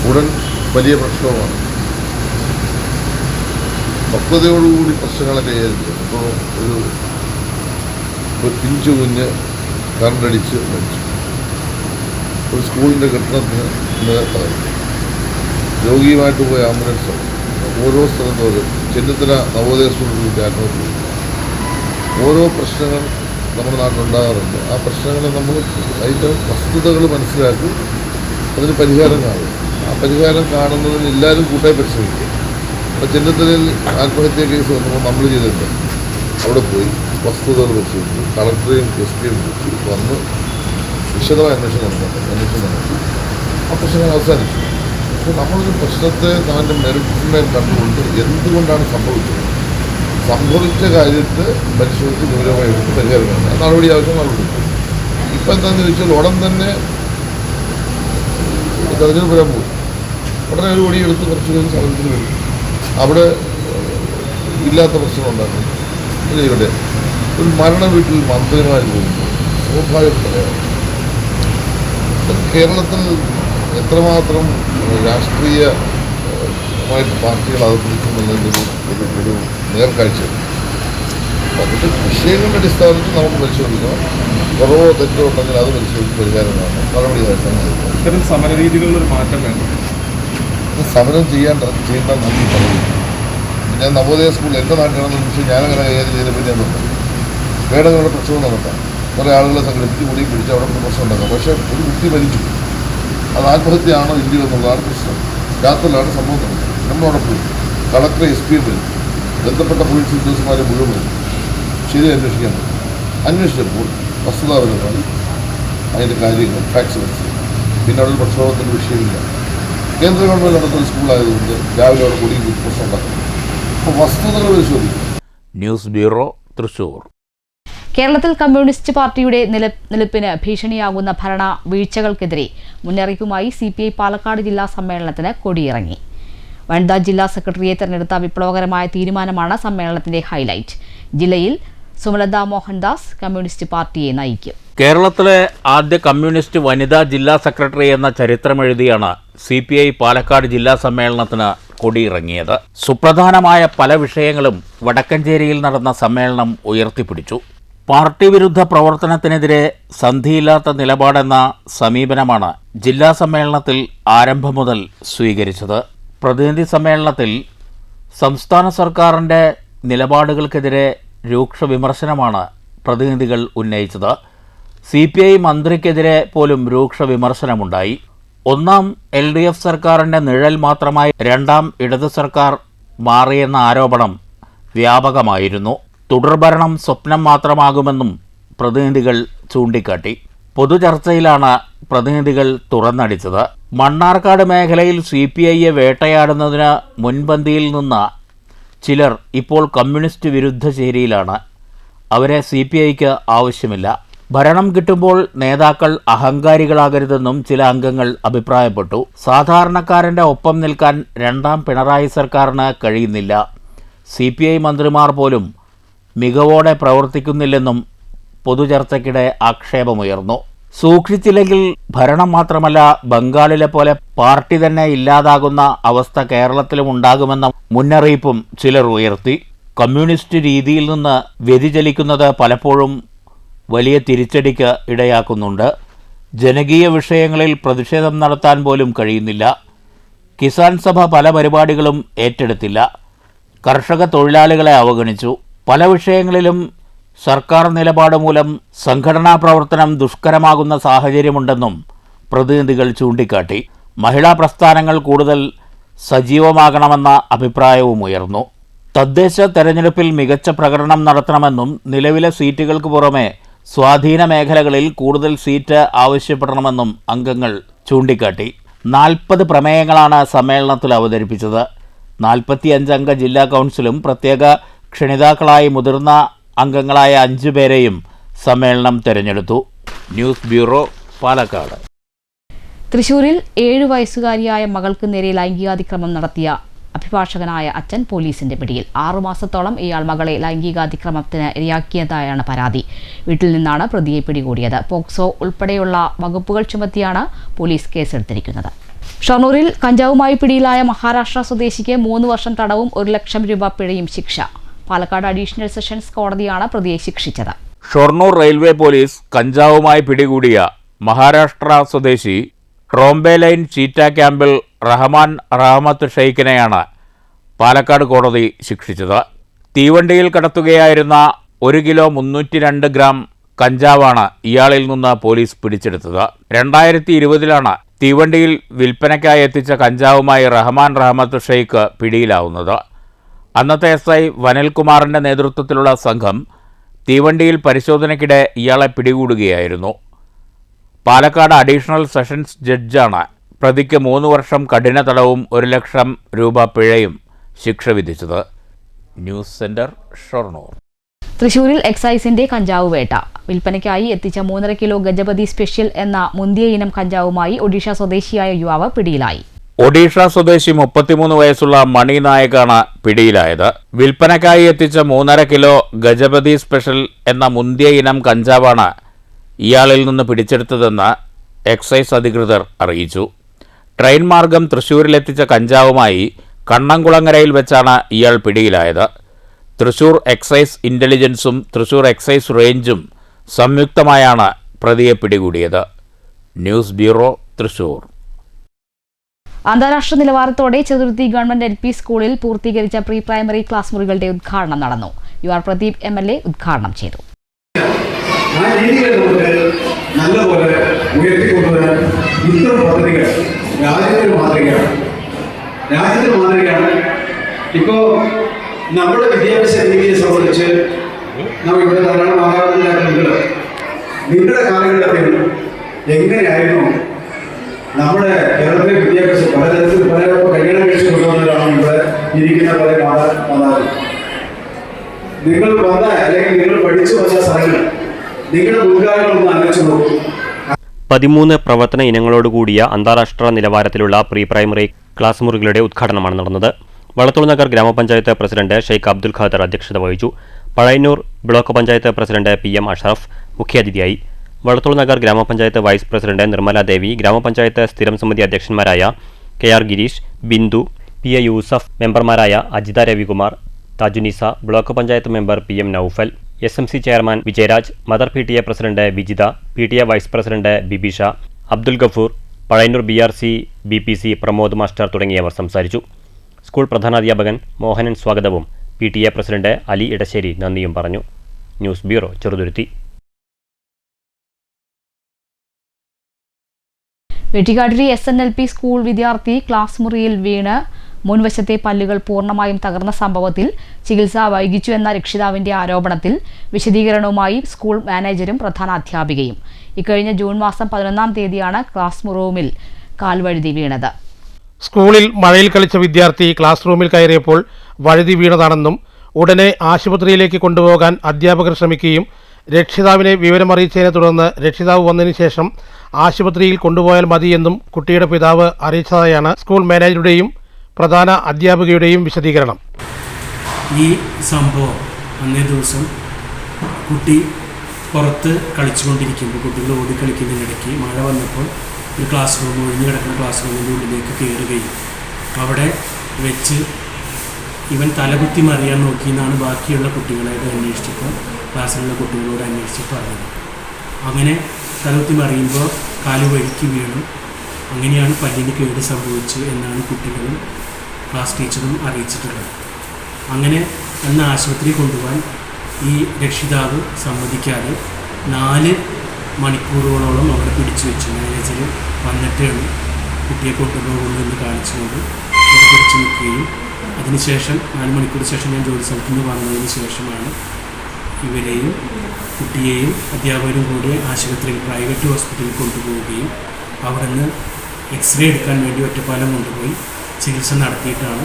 ഉടൻ വലിയ പ്രശ്നമാണ്. പക്വതയോടുകൂടി പ്രശ്നങ്ങളെ കൈകാര്യം ചെയ്യും. ഇപ്പോൾ ഒരു പിഞ്ചു കുഞ്ഞ് കറണ്ടടിച്ച് മരിച്ചു. ഒരു സ്കൂളിൻ്റെ കെട്ടിടത്തിന് രോഗിയുമായിട്ട് പോയ ആംബുലൻസ് ഓരോ സ്ഥലത്തോട് ചെന്നിത്തല നവോദയ സ്കൂളിൽ ആത്മഹത്യ. ഓരോ പ്രശ്നങ്ങൾ നമ്മുടെ നാട്ടിലുണ്ടാകാറുണ്ട്. ആ പ്രശ്നങ്ങളെ നമ്മൾ അതിൻ്റെ വസ്തുതകൾ മനസ്സിലാക്കി അതിന് പരിഹാരം കാണും. ആ പരിഹാരം കാണുന്നതിന് എല്ലാവരും കൂട്ടായി പരിശ്രമിക്കും. അപ്പോൾ ചെന്നിത്തലയിൽ ആത്മഹത്യാ കേസ് വന്നപ്പോൾ നമ്മൾ ചെയ്തിട്ടുണ്ട്. അവിടെ പോയി വസ്തുതകൾ പരിശോധിച്ചു, കളക്ടറെയും SP വിളിച്ചു വന്ന് വിശദമായ അന്വേഷണം നടത്തി ആ പ്രശ്നങ്ങൾ അവസാനിച്ചു. പക്ഷെ നമ്മളൊരു പ്രശ്നത്തെ അതിൻ്റെ മെറിറ്റിനെ കണ്ടുകൊണ്ട് എന്തുകൊണ്ടാണ് സംഭവിച്ച കാര്യത്തെ പരിശോധിച്ച് ഗൗരവമായി എടുത്ത് പരിഹാരം കാണുന്നത്. നടപടി ആവശ്യം നടപടി. ഇപ്പം എന്താണെന്ന് ചോദിച്ചാൽ ഉടൻ തന്നെ തെരഞ്ഞെടുപ്പ് വരാൻ പോകും. ഉടനെ ഒരു കൊടിയെടുത്ത് കുറച്ച് പേര് സമരത്തിന് വരും. അവിടെ ഇല്ലാത്ത പ്രശ്നം ഉണ്ടാക്കും. ഇവിടെ ഒരു മരണ വീട്ടിൽ മന്ത്രിമാർ പോകുമ്പോൾ സ്വാഭാവികമാണ്. കേരളത്തിൽ എത്രമാത്രം രാഷ്ട്രീയമായിട്ട് പാർട്ടികൾ അത് പിടിക്കുന്നുള്ളതിൻ്റെ ഒരു നേർക്കാഴ്ച. അതിൻ്റെ വിഷയങ്ങളുടെ അടിസ്ഥാനത്തിൽ നമുക്ക് പരിശോധിക്കണം. കുറവോ തെറ്റോ ഉണ്ടെങ്കിൽ അത് പരിശോധിച്ച് പരിഹാരം കാണണം, നടപടിയായിട്ടാണ്. ഇത്തരം സമരരീതികളിലൊരു മാറ്റം വേണം. സമരം ചെയ്യേണ്ട നന്ദി പറയും. ഞാൻ നവോദയ സ്കൂൾ എൻ്റെ നാട്ടിലാണെന്ന് പക്ഷേ ഞാനങ്ങനെ കൈകാര്യം ചെയ്തപ്പോൾ ഞാൻ പറഞ്ഞു വേടങ്ങളുടെ പ്രശ്നം നടത്താം, കുറേ ആളുകളെ സംഘടിപ്പിച്ച് കൂടി പിടിച്ച് അവിടെ പ്രശ്നം ഉണ്ടാക്കാം. പക്ഷേ ഒരു കുട്ടി മരിച്ചു, അത് ആത്മഹത്യയാണോ ഇല്ലയോ എന്നുള്ളതാണ് പ്രശ്നം. രാത്രിയിലാണ് സംഭവം നടന്നത്. നമ്മളവിടെ പോയി കളക്ടറെ SP വരും, ബന്ധപ്പെട്ട പോലീസ് ഉദ്യോഗസ്ഥന്മാരെ മുഴുവൻ വരും, ശരി അന്വേഷിക്കാൻ പറ്റും. അന്വേഷിച്ചപ്പോൾ വസ്തുതാപരമായി അതിൻ്റെ കാര്യങ്ങൾ ഫാക്ട്സ് മനസ്സിലായി. പിന്നെ അവിടെ പ്രക്ഷോഭത്തിൻ്റെ വിഷയമില്ല. കേന്ദ്ര ഗവൺമെൻറ് നടത്തുന്ന സ്കൂളായതുകൊണ്ട് രാവിലെ അവിടെ കൂടി പ്രശ്നം ഉണ്ടാക്കും. അപ്പോൾ വസ്തുതകൾ പരിശോധിക്കും. News bureau, Thrissur. കേരളത്തിൽ കമ്മ്യൂണിസ്റ്റ് പാർട്ടിയുടെ നിലനിൽപ്പിന് ഭീഷണിയാകുന്ന ഭരണ വീഴ്ചകൾക്കെതിരെ മുന്നറിയിപ്പുമായി CPI പാലക്കാട് ജില്ലാ സമ്മേളനത്തിന് കൊടിയിറങ്ങി. വനിതാ ജില്ലാ സെക്രട്ടറിയെ തെരഞ്ഞെടുത്ത വിപ്ലവകരമായ തീരുമാനമാണ് സമ്മേളനത്തിന്റെ ഹൈലൈറ്റ്. ജില്ലയിൽ സുമലത മോഹൻദാസ് കമ്മ്യൂണിസ്റ്റ് പാർട്ടിയെ നയിക്കും. കേരളത്തിലെ ആദ്യ കമ്മ്യൂണിസ്റ്റ് വനിതാ ജില്ലാ സെക്രട്ടറി എന്ന ചരിത്രമെഴുതിയാണ് CPI പാലക്കാട് ജില്ലാ സമ്മേളനത്തിന് കൊടിയിറങ്ങിയത്. സുപ്രധാനമായ പല വിഷയങ്ങളും വടക്കഞ്ചേരിയിൽ നടന്ന സമ്മേളനം ഉയർത്തിപ്പിടിച്ചു. പാർട്ടി വിരുദ്ധ പ്രവർത്തനത്തിനെതിരെ സന്ധിയില്ലാത്ത നിലപാടെന്ന സമീപനമാണ് ജില്ലാ സമ്മേളനത്തിൽ ആരംഭം മുതൽ സ്വീകരിച്ചത്. പ്രതിനിധി സമ്മേളനത്തിൽ സംസ്ഥാന സർക്കാരിൻ്റെ നിലപാടുകൾക്കെതിരെ രൂക്ഷ വിമർശനമാണ് പ്രതിനിധികൾ ഉന്നയിച്ചത്. CPI മന്ത്രിക്കെതിരെ പോലും രൂക്ഷ വിമർശനമുണ്ടായി. ഒന്നാം LDF സർക്കാരിൻ്റെ നിഴൽ മാത്രമായി രണ്ടാം ഇടത് സർക്കാർ മാറിയെന്ന ആരോപണം വ്യാപകമായിരുന്നു. തുടർഭരണം സ്വപ്നം മാത്രമാകുമെന്നും പ്രതിനിധികൾ ചൂണ്ടിക്കാട്ടി. പൊതുചർച്ചയിലാണ് പ്രതിനിധികൾ തുറന്നടിച്ചത്. മണ്ണാർക്കാട് മേഖലയിൽ CPIയെ വേട്ടയാടുന്നതിന് മുൻപന്തിയിൽ നിന്ന ചിലർ ഇപ്പോൾ കമ്മ്യൂണിസ്റ്റ് വിരുദ്ധ ചേരിയിലാണ്. അവരെ CPIക്ക് ആവശ്യമില്ല. ഭരണം കിട്ടുമ്പോൾ നേതാക്കൾ അഹങ്കാരികളാകരുതെന്നും ചില അംഗങ്ങൾ അഭിപ്രായപ്പെട്ടു. സാധാരണക്കാരൻ്റെ ഒപ്പം നിൽക്കാൻ രണ്ടാം പിണറായി സർക്കാരിന് കഴിയുന്നില്ല. CPI മന്ത്രിമാർ പോലും മികവോടെ പ്രവർത്തിക്കുന്നില്ലെന്നും പൊതുചർച്ചയ്ക്കിടെ ആക്ഷേപമുയർന്നു. സൂക്ഷിച്ചില്ലെങ്കിൽ ഭരണം മാത്രമല്ല ബംഗാളിലെ പോലെ പാർട്ടി തന്നെ ഇല്ലാതാകുന്ന അവസ്ഥ കേരളത്തിലും ഉണ്ടാകുമെന്ന മുന്നറിയിപ്പും ചിലർ ഉയർത്തി. കമ്മ്യൂണിസ്റ്റ് രീതിയിൽ നിന്ന് വ്യതിചലിക്കുന്നത് പലപ്പോഴും വലിയ തിരിച്ചടിക്ക് ഇടയാക്കുന്നുണ്ട്. ജനകീയ വിഷയങ്ങളിൽ പ്രതിഷേധം നടത്താൻ പോലും കഴിയുന്നില്ല. കിസാൻ സഭ പല പരിപാടികളും ഏറ്റെടുത്തില്ല. കർഷക തൊഴിലാളികളെ അവഗണിച്ചു. പല വിഷയങ്ങളിലും സർക്കാർ നിലപാട് മൂലം സംഘടനാ പ്രവർത്തനം ദുഷ്കരമാകുന്ന സാഹചര്യമുണ്ടെന്നും പ്രതിനിധികൾ ചൂണ്ടിക്കാട്ടി. മഹിളാ പ്രസ്ഥാനങ്ങൾ കൂടുതൽ സജീവമാകണമെന്ന അഭിപ്രായവും ഉയർന്നു. തദ്ദേശ തെരഞ്ഞെടുപ്പിൽ മികച്ച പ്രകടനം നടത്തണമെന്നും നിലവിലെ സീറ്റുകൾക്ക് പുറമെ സ്വാധീന മേഖലകളിൽ കൂടുതൽ സീറ്റ് ആവശ്യപ്പെടണമെന്നും അംഗങ്ങൾ ചൂണ്ടിക്കാട്ടി. 40 പ്രമേയങ്ങളാണ് സമ്മേളനത്തിൽ അവതരിപ്പിച്ചത്. 45 അംഗ ജില്ലാ കൗൺസിലും പ്രത്യേക ക്ഷണിതാക്കളായി മുതിർന്ന അംഗങ്ങളായ 5 പേരെയും സമ്മേളനം തെരഞ്ഞെടുത്തു. News bureau, Palakkad. തൃശൂരിൽ 7 വയസ്സുകാരിയായ മകൾക്ക് നേരെ ലൈംഗികാതിക്രമം നടത്തിയ അഭിഭാഷകനായ അച്ഛൻ പോലീസിന്റെ പിടിയിൽ. 6 മാസത്തോളം ഇയാൾ മകളെ ലൈംഗികാതിക്രമത്തിന് ഇരയാക്കിയതായാണ് പരാതി. വീട്ടിൽ നിന്നാണ് പ്രതിയെ പിടികൂടിയത്. പോക്സോ ഉൾപ്പെടെയുള്ള വകുപ്പുകൾ ചുമത്തിയാണ് പോലീസ് കേസെടുത്തിരിക്കുന്നത്. ഷൊർണൂരിൽ കഞ്ചാവുമായി പിടിയിലായ മഹാരാഷ്ട്ര സ്വദേശിക്ക് 3 വർഷം തടവും 1 ലക്ഷം രൂപ പിഴയും ശിക്ഷ. പാലക്കാട് അഡീഷണൽ സെഷൻസ് കോടതിയാണ് പ്രതിയെ ശിക്ഷിച്ചത്. ഷൊർണൂർ റെയിൽവേ പോലീസ് കഞ്ചാവുമായി പിടികൂടിയ മഹാരാഷ്ട്ര സ്വദേശി ട്രോംബെ ലൈൻ ചീറ്റ ക്യാമ്പിൽ റഹ്മാൻ റഹ്മത്ത് ഷെയ്ഖിനെയാണ് പാലക്കാട് കോടതി ശിക്ഷിച്ചത്. തീവണ്ടിയിൽ കടത്തുകയായിരുന്ന 1 കിലോ 302 ഗ്രാം കഞ്ചാവാണ് ഇയാളിൽ നിന്ന് പോലീസ് പിടിച്ചെടുത്തത്. 2020 തീവണ്ടിയിൽ വിൽപ്പനയ്ക്കായി എത്തിച്ച കഞ്ചാവുമായി റഹ്മാൻ റഹ്മത്ത് ഷെയ്ഖ് പിടിയിലാവുന്നത്. അന്നത്തെ SI വനൽകുമാറിൻ്റെ നേതൃത്വത്തിലുള്ള സംഘം തീവണ്ടിയിൽ പരിശോധനയ്ക്കിടെ ഇയാളെ പിടികൂടുകയായിരുന്നു. പാലക്കാട് അഡീഷണൽ സെഷൻസ് ജഡ്ജാണ് പ്രതിക്ക് 3 വർഷം കഠിന തടവും 1 ലക്ഷം രൂപ പിഴയും ശിക്ഷ വിധിച്ചത്. News centre, Shoranur. തൃശൂരിൽ എക്സൈസിന്റെ കഞ്ചാവ് വേട്ട. വിൽപ്പനയ്ക്കായി എത്തിച്ച 3.5 കിലോ ഗജപതി സ്പെഷ്യൽ എന്ന മുന്തിയ ഇനം കഞ്ചാവുമായി ഒഡീഷ സ്വദേശിയായ യുവാവ് പിടിയിലായി. ഒഡീഷ സ്വദേശി 33 വയസ്സുള്ള മണി നായകാണ് പിടിയിലായത്. വിൽപ്പനയ്ക്കായി എത്തിച്ച 3.5 കിലോ ഗജപതി സ്പെഷ്യൽ എന്ന മുന്തിയ ഇനം കഞ്ചാവാണ് ഇയാളിൽ നിന്ന് പിടിച്ചെടുത്തതെന്ന് എക്സൈസ് അധികൃതർ അറിയിച്ചു. ട്രെയിൻ മാർഗം തൃശൂരിലെത്തിച്ച കഞ്ചാവുമായി കണ്ണംകുളങ്ങരയിൽ വെച്ചാണ് ഇയാൾ പിടിയിലായത്. തൃശൂർ എക്സൈസ് ഇന്റലിജൻസും തൃശൂർ എക്സൈസ് റേഞ്ചും സംയുക്തമായാണ് പ്രതിയെ പിടികൂടിയത്. News bureau, Thrissur. അന്താരാഷ്ട്ര നിലവാരത്തോടെ ചെറുതുരുത്തി ഗവൺമെന്റ് LP സ്കൂളിൽ പൂർത്തീകരിച്ച പ്രീ പ്രൈമറി ക്ലാസ് മുറികളുടെ ഉദ്ഘാടനം നടന്നു. UR പ്രദീപ് MLA ഉദ്ഘാടനം ചെയ്തു. നല്ലപോലെ ഉയർത്തിക്കൊണ്ടുവരാൻ ഇത്തരം പദ്ധതികൾ രാജ്യത്തിന് മാതൃകയാണ്. ഇപ്പോൾ നമ്മുടെ വിദ്യാഭ്യാസ രീതിയെ സംബന്ധിച്ച് നാം ഇവിടെ ധാരാളം മാതാപിതാക്കളുണ്ട്. നിങ്ങളുടെ കാലഘട്ടത്തിൽ എങ്ങനെയായിരുന്നു നമ്മുടെ കേരളത്തിലെ വിദ്യാഭ്യാസം? പലതരത്തിൽ പല കല്യാണം കഴിച്ച് കൊണ്ടുവന്നവരാണ് ഇവിടെ ഇരിക്കുന്ന പല മാതാപിതാക്കൾ. നിങ്ങൾ വന്ന അല്ലെങ്കിൽ നിങ്ങൾ പഠിച്ചു വന്ന സ്ഥലങ്ങൾ നിങ്ങളുടെ മുൻകാലങ്ങളൊന്ന് ആലോചിച്ച് നോക്കൂ. 13 പ്രവർത്തന ഇനങ്ങളോടുകൂടിയ അന്താരാഷ്ട്ര നിലവാരത്തിലുള്ള പ്രീ പ്രൈമറി ക്ലാസ് മുറികളുടെ ഉദ്ഘാടനമാണ് നടന്നത്. വളത്തുൾ നഗർ ഗ്രാമപഞ്ചായത്ത് പ്രസിഡന്റ് ഷെയ്ഖ് അബ്ദുൽ ഖാദർ അധ്യക്ഷത വഹിച്ചു. Pazhayannur block panchayat president PM Ashraf മുഖ്യാതിഥിയായി. വളത്തുൾ നഗർ ഗ്രാമപഞ്ചായത്ത് വൈസ് പ്രസിഡന്റ് നിർമ്മല ദേവി, ഗ്രാമപഞ്ചായത്ത് സ്ഥിരം സമിതി അധ്യക്ഷന്മാരായ KR ഗിരീഷ്, ബിന്ദു, PA യൂസഫ്, മെമ്പർമാരായ Ajitha Ravikumar, Thajunisa, block panchayat member PM Noufal, SMC chairman Vijayaraj, mother PTA president Vijitha, PTA vice president Bibisha, Abdul Gafoor, Pazhayannur BRC BPC Pramod master തുടങ്ങിയവർ സംസാരിച്ചു. സ്കൂൾ പ്രധാനാധ്യാപകൻ മോഹനൻ സ്വാഗതവും PTA പ്രസിഡന്റ് അലി ഇടശ്ശേരി നന്ദിയും പറഞ്ഞു. News bureau, Cheruthuruthy. Vettikkattiri SNLP school വിദ്യാർത്ഥി ക്ലാസ് മുറിയിൽ വീണ് മുൻവശത്തെ പല്ലുകൾ പൂർണ്ണമായും തകർന്ന സംഭവത്തിൽ ചികിത്സ വൈകിച്ചു എന്ന രക്ഷിതാവിന്റെ ആരോപണത്തിൽ വിശദീകരണവുമായി സ്കൂൾ മാനേജരും പ്രധാന അധ്യാപികയും. ഇക്കഴിഞ്ഞ ജൂൺ മാസം 11-ാം തീയതിയാണ് ക്ലാസ് റൂമിൽ കാൽവഴുതി വീണത്. സ്കൂളിൽ മഴയിൽ കളിച്ച വിദ്യാർത്ഥി ക്ലാസ് റൂമിൽ കയറിയപ്പോൾ വഴുതി വീണതാണെന്നും ഉടനെ ആശുപത്രിയിലേക്ക് കൊണ്ടുപോകാൻ അധ്യാപകർ ശ്രമിക്കുകയും രക്ഷിതാവിനെ വിവരമറിയിച്ചതിനെ തുടർന്ന് രക്ഷിതാവ് വന്നതിന് ശേഷം ആശുപത്രിയിൽ കൊണ്ടുപോയാൽ മതിയെന്നും കുട്ടിയുടെ പിതാവ് അറിയിച്ചതായാണ് സ്കൂൾ മാനേജറുടെയും പ്രധാന അധ്യാപികയുടെയും വിശദീകരണം. ഈ സംഭവം അന്നേ ദിവസം കുട്ടി പുറത്ത് കളിച്ചുകൊണ്ടിരിക്കുമ്പോൾ, കുട്ടികൾ ഓടിക്കളിക്കുന്നതിനിടയ്ക്ക് മഴ വന്നപ്പോൾ ഒരു ക്ലാസ് റൂം, ഒഴിഞ്ഞു കിടക്കുന്ന ക്ലാസ് റൂമിൻ്റെ ഉള്ളിലേക്ക് കയറുകയും അവിടെ വെച്ച് ഇവൻ തലകുത്തി മറിയാൻ നോക്കിയെന്നാണ് ബാക്കിയുള്ള കുട്ടികളായിട്ട് അന്വേഷിച്ചപ്പോൾ, ക്ലാസ്സിലുള്ള കുട്ടികളോട് അന്വേഷിച്ചപ്പോൾ അറിഞ്ഞത്. അങ്ങനെ തലകുത്തി മറിയുമ്പോൾ കാല് വഴുക്കി വീണു. അങ്ങനെയാണ് പല്ലിന് കേട് സംഭവിച്ചു എന്നാണ് കുട്ടികളും ക്ലാസ് ടീച്ചറും അറിയിച്ചിട്ടുള്ളത്. അങ്ങനെ അന്ന് ആശുപത്രി കൊണ്ടുപോകാൻ ഈ രക്ഷിതാവ് സമ്മതിക്കാതെ 4 മണിക്കൂറുകളോളം അവിടെ പിടിച്ചു വെച്ചു. മാനേജർ വന്നിട്ടാണ് കുട്ടിയെ കൊണ്ടുപോകുന്നു എന്ന് കാണിച്ചുകൊണ്ട് അവിടെ പിടിച്ചു നിൽക്കുകയും അതിനുശേഷം 4 മണിക്കൂർ ശേഷം ഞാൻ ജോലി സ്ഥലത്ത് നിന്ന് വന്നതിന് ശേഷമാണ് ഇവരെയും കുട്ടിയെയും അധ്യാപകരും കൂടി ആശുപത്രിയിൽ പ്രൈവറ്റ് ഹോസ്പിറ്റലിൽ കൊണ്ടുപോവുകയും അവിടെ നിന്ന് എക്സ്റേ എടുക്കാൻ വേണ്ടി ഒറ്റപ്പാലം കൊണ്ടുപോയി ചികിത്സ നടത്തിയിട്ടാണ്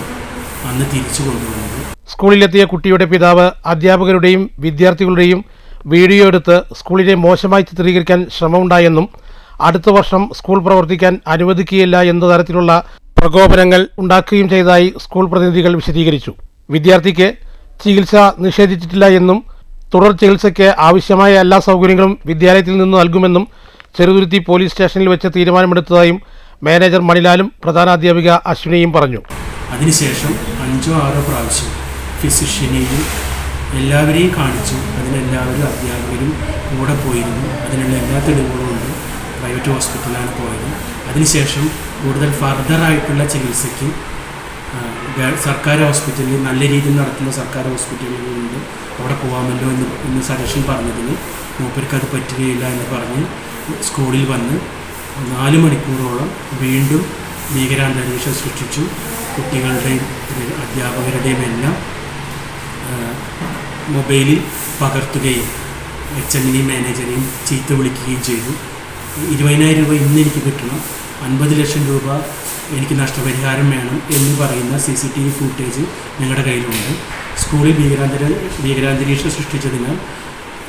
അന്ന് തിരിച്ചു കൊണ്ടുവന്നത്. സ്കൂളിലെത്തിയ കുട്ടിയുടെ പിതാവ് അധ്യാപകരുടെയും വിദ്യാർത്ഥികളുടെയും വീഡിയോ എടുത്ത് സ്കൂളിനെ മോശമായി ചിത്രീകരിക്കാൻ ശ്രമമുണ്ടായെന്നും അടുത്ത വർഷം സ്കൂൾ പ്രവർത്തിക്കാൻ അനുവദിക്കുകയില്ല എന്ന തരത്തിലുള്ള പ്രകോപനങ്ങൾ ഉണ്ടാക്കുകയും ചെയ്തതായി സ്കൂൾ പ്രതിനിധികൾ വിശദീകരിച്ചു. വിദ്യാർത്ഥിക്ക് ചികിത്സ നിഷേധിച്ചിട്ടില്ല എന്നും തുടർ ചികിത്സയ്ക്ക് ആവശ്യമായ എല്ലാ സൗകര്യങ്ങളും വിദ്യാലയത്തിൽ നിന്ന് നൽകുമെന്നും ചെറുതുരുത്തി പോലീസ് സ്റ്റേഷനിൽ വെച്ച് തീരുമാനമെടുത്തതായും മാനേജർ മണിലാലും പ്രധാനാധ്യാപിക അശ്വിനിയും പറഞ്ഞു. അതിനുശേഷം 5-6 പ്രാവശ്യം ഫിസിഷ്യനെയും എല്ലാവരെയും കാണിച്ചു. അതിനെല്ലാവരും അധ്യാപകരും കൂടെ പോയിരുന്നു. അതിനുള്ള എല്ലാ തെളിവുകളും ഉണ്ട്. പ്രൈവറ്റ് ഹോസ്പിറ്റലിലാണ് പോയത്. അതിനുശേഷം കൂടുതൽ ഫർദറായിട്ടുള്ള ചികിത്സയ്ക്ക് സർക്കാർ ഹോസ്പിറ്റലിൽ, നല്ല രീതിയിൽ നടത്തുന്ന സർക്കാർ ഹോസ്പിറ്റലുകളുണ്ട്, അവിടെ പോകാമല്ലോ എന്ന് സജഷൻ പറഞ്ഞതിന് മൂപ്പർക്ക് അത് പറ്റുകയില്ല എന്ന് പറഞ്ഞ് സ്കൂളിൽ വന്ന് 4 മണിക്കൂറോളം വീണ്ടും ഭീകരാന്തരീക്ഷം സൃഷ്ടിച്ചു. കുട്ടികളുടെയും അധ്യാപകരുടെയും എല്ലാം മൊബൈലിൽ പകർത്തുകയും HMനെയും മാനേജരെയും ചീത്ത വിളിക്കുകയും ചെയ്തു. 20,000 രൂപ ഇന്ന് എനിക്ക് കിട്ടണം, 50 ലക്ഷം രൂപ എനിക്ക് നഷ്ടപരിഹാരം വേണം എന്ന് പറയുന്ന CCTV ഫുട്ടേജ് ഞങ്ങളുടെ കയ്യിലുണ്ട്. സ്കൂളിൽ ഭീകരാന്തരീക്ഷം സൃഷ്ടിച്ചതിനാൽ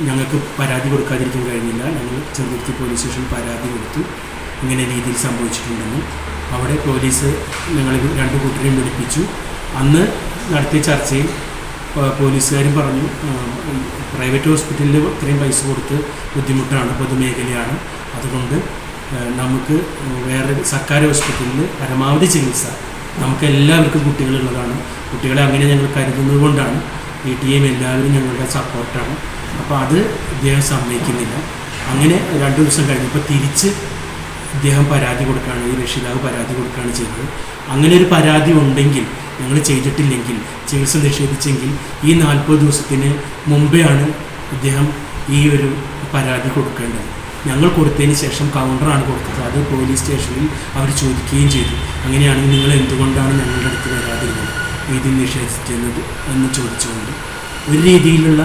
ഞങ്ങൾക്ക് പരാതി കൊടുക്കാതിരിക്കാൻ കഴിഞ്ഞില്ല. ഞങ്ങൾ ചെറുതുരുത്തി പോലീസ് സ്റ്റേഷനിൽ പരാതി കൊടുത്തു, ഇങ്ങനെ രീതിയിൽ സംഭവിച്ചിട്ടുണ്ടെന്ന്. അവിടെ പോലീസ് ഞങ്ങൾ 2 കൂട്ടരെയും വിളിപ്പിച്ചു. അന്ന് നടത്തിയ ചർച്ചയിൽ പോലീസുകാരും പറഞ്ഞു, പ്രൈവറ്റ് ഹോസ്പിറ്റലിൽ ഇത്രയും പൈസ കൊടുത്ത് ബുദ്ധിമുട്ടാണ്, പൊതുമേഖലയാണ്, അതുകൊണ്ട് നമുക്ക് വേറെ സർക്കാർ ഹോസ്പിറ്റലിൽ പരമാവധി ചികിത്സ, നമുക്ക് എല്ലാവർക്കും കുട്ടികളുള്ളതാണ്, കുട്ടികളെ അങ്ങനെ ഞങ്ങൾ കരുതുന്നത് കൊണ്ടാണ് PTA എല്ലാവരും ഞങ്ങളുടെ സപ്പോർട്ടാണ്. അപ്പോൾ അത് ഇദ്ദേഹം സമ്മതിക്കുന്നില്ല. അങ്ങനെ 2 ദിവസം കഴിഞ്ഞപ്പോൾ തിരിച്ച് ഇദ്ദേഹം പരാതി കൊടുക്കുകയാണ്, ഈ രക്ഷിതാവ് പരാതി കൊടുക്കുകയാണ് ചെയ്തത്. അങ്ങനെ ഒരു പരാതി ഉണ്ടെങ്കിൽ, ഞങ്ങൾ ചെയ്തിട്ടില്ലെങ്കിൽ, ചികിത്സ നിഷേധിച്ചെങ്കിൽ ഈ 40 ദിവസത്തിന് മുമ്പെയാണ് ഇദ്ദേഹം ഈ ഒരു പരാതി കൊടുക്കേണ്ടത്. ഞങ്ങൾ കൊടുത്തതിന് ശേഷം കൗണ്ടറാണ് കൊടുത്തത്. അത് പോലീസ് സ്റ്റേഷനിൽ അവർ ചോദിക്കുകയും ചെയ്തു, അങ്ങനെയാണെങ്കിൽ നിങ്ങൾ എന്തുകൊണ്ടാണ് ഞങ്ങളുടെ അടുത്ത് വരാതിരുന്നത്, ഇത് നിഷേധിക്കുന്നത് എന്ന് ചോദിച്ചുകൊണ്ട്. ഒരു രീതിയിലുള്ള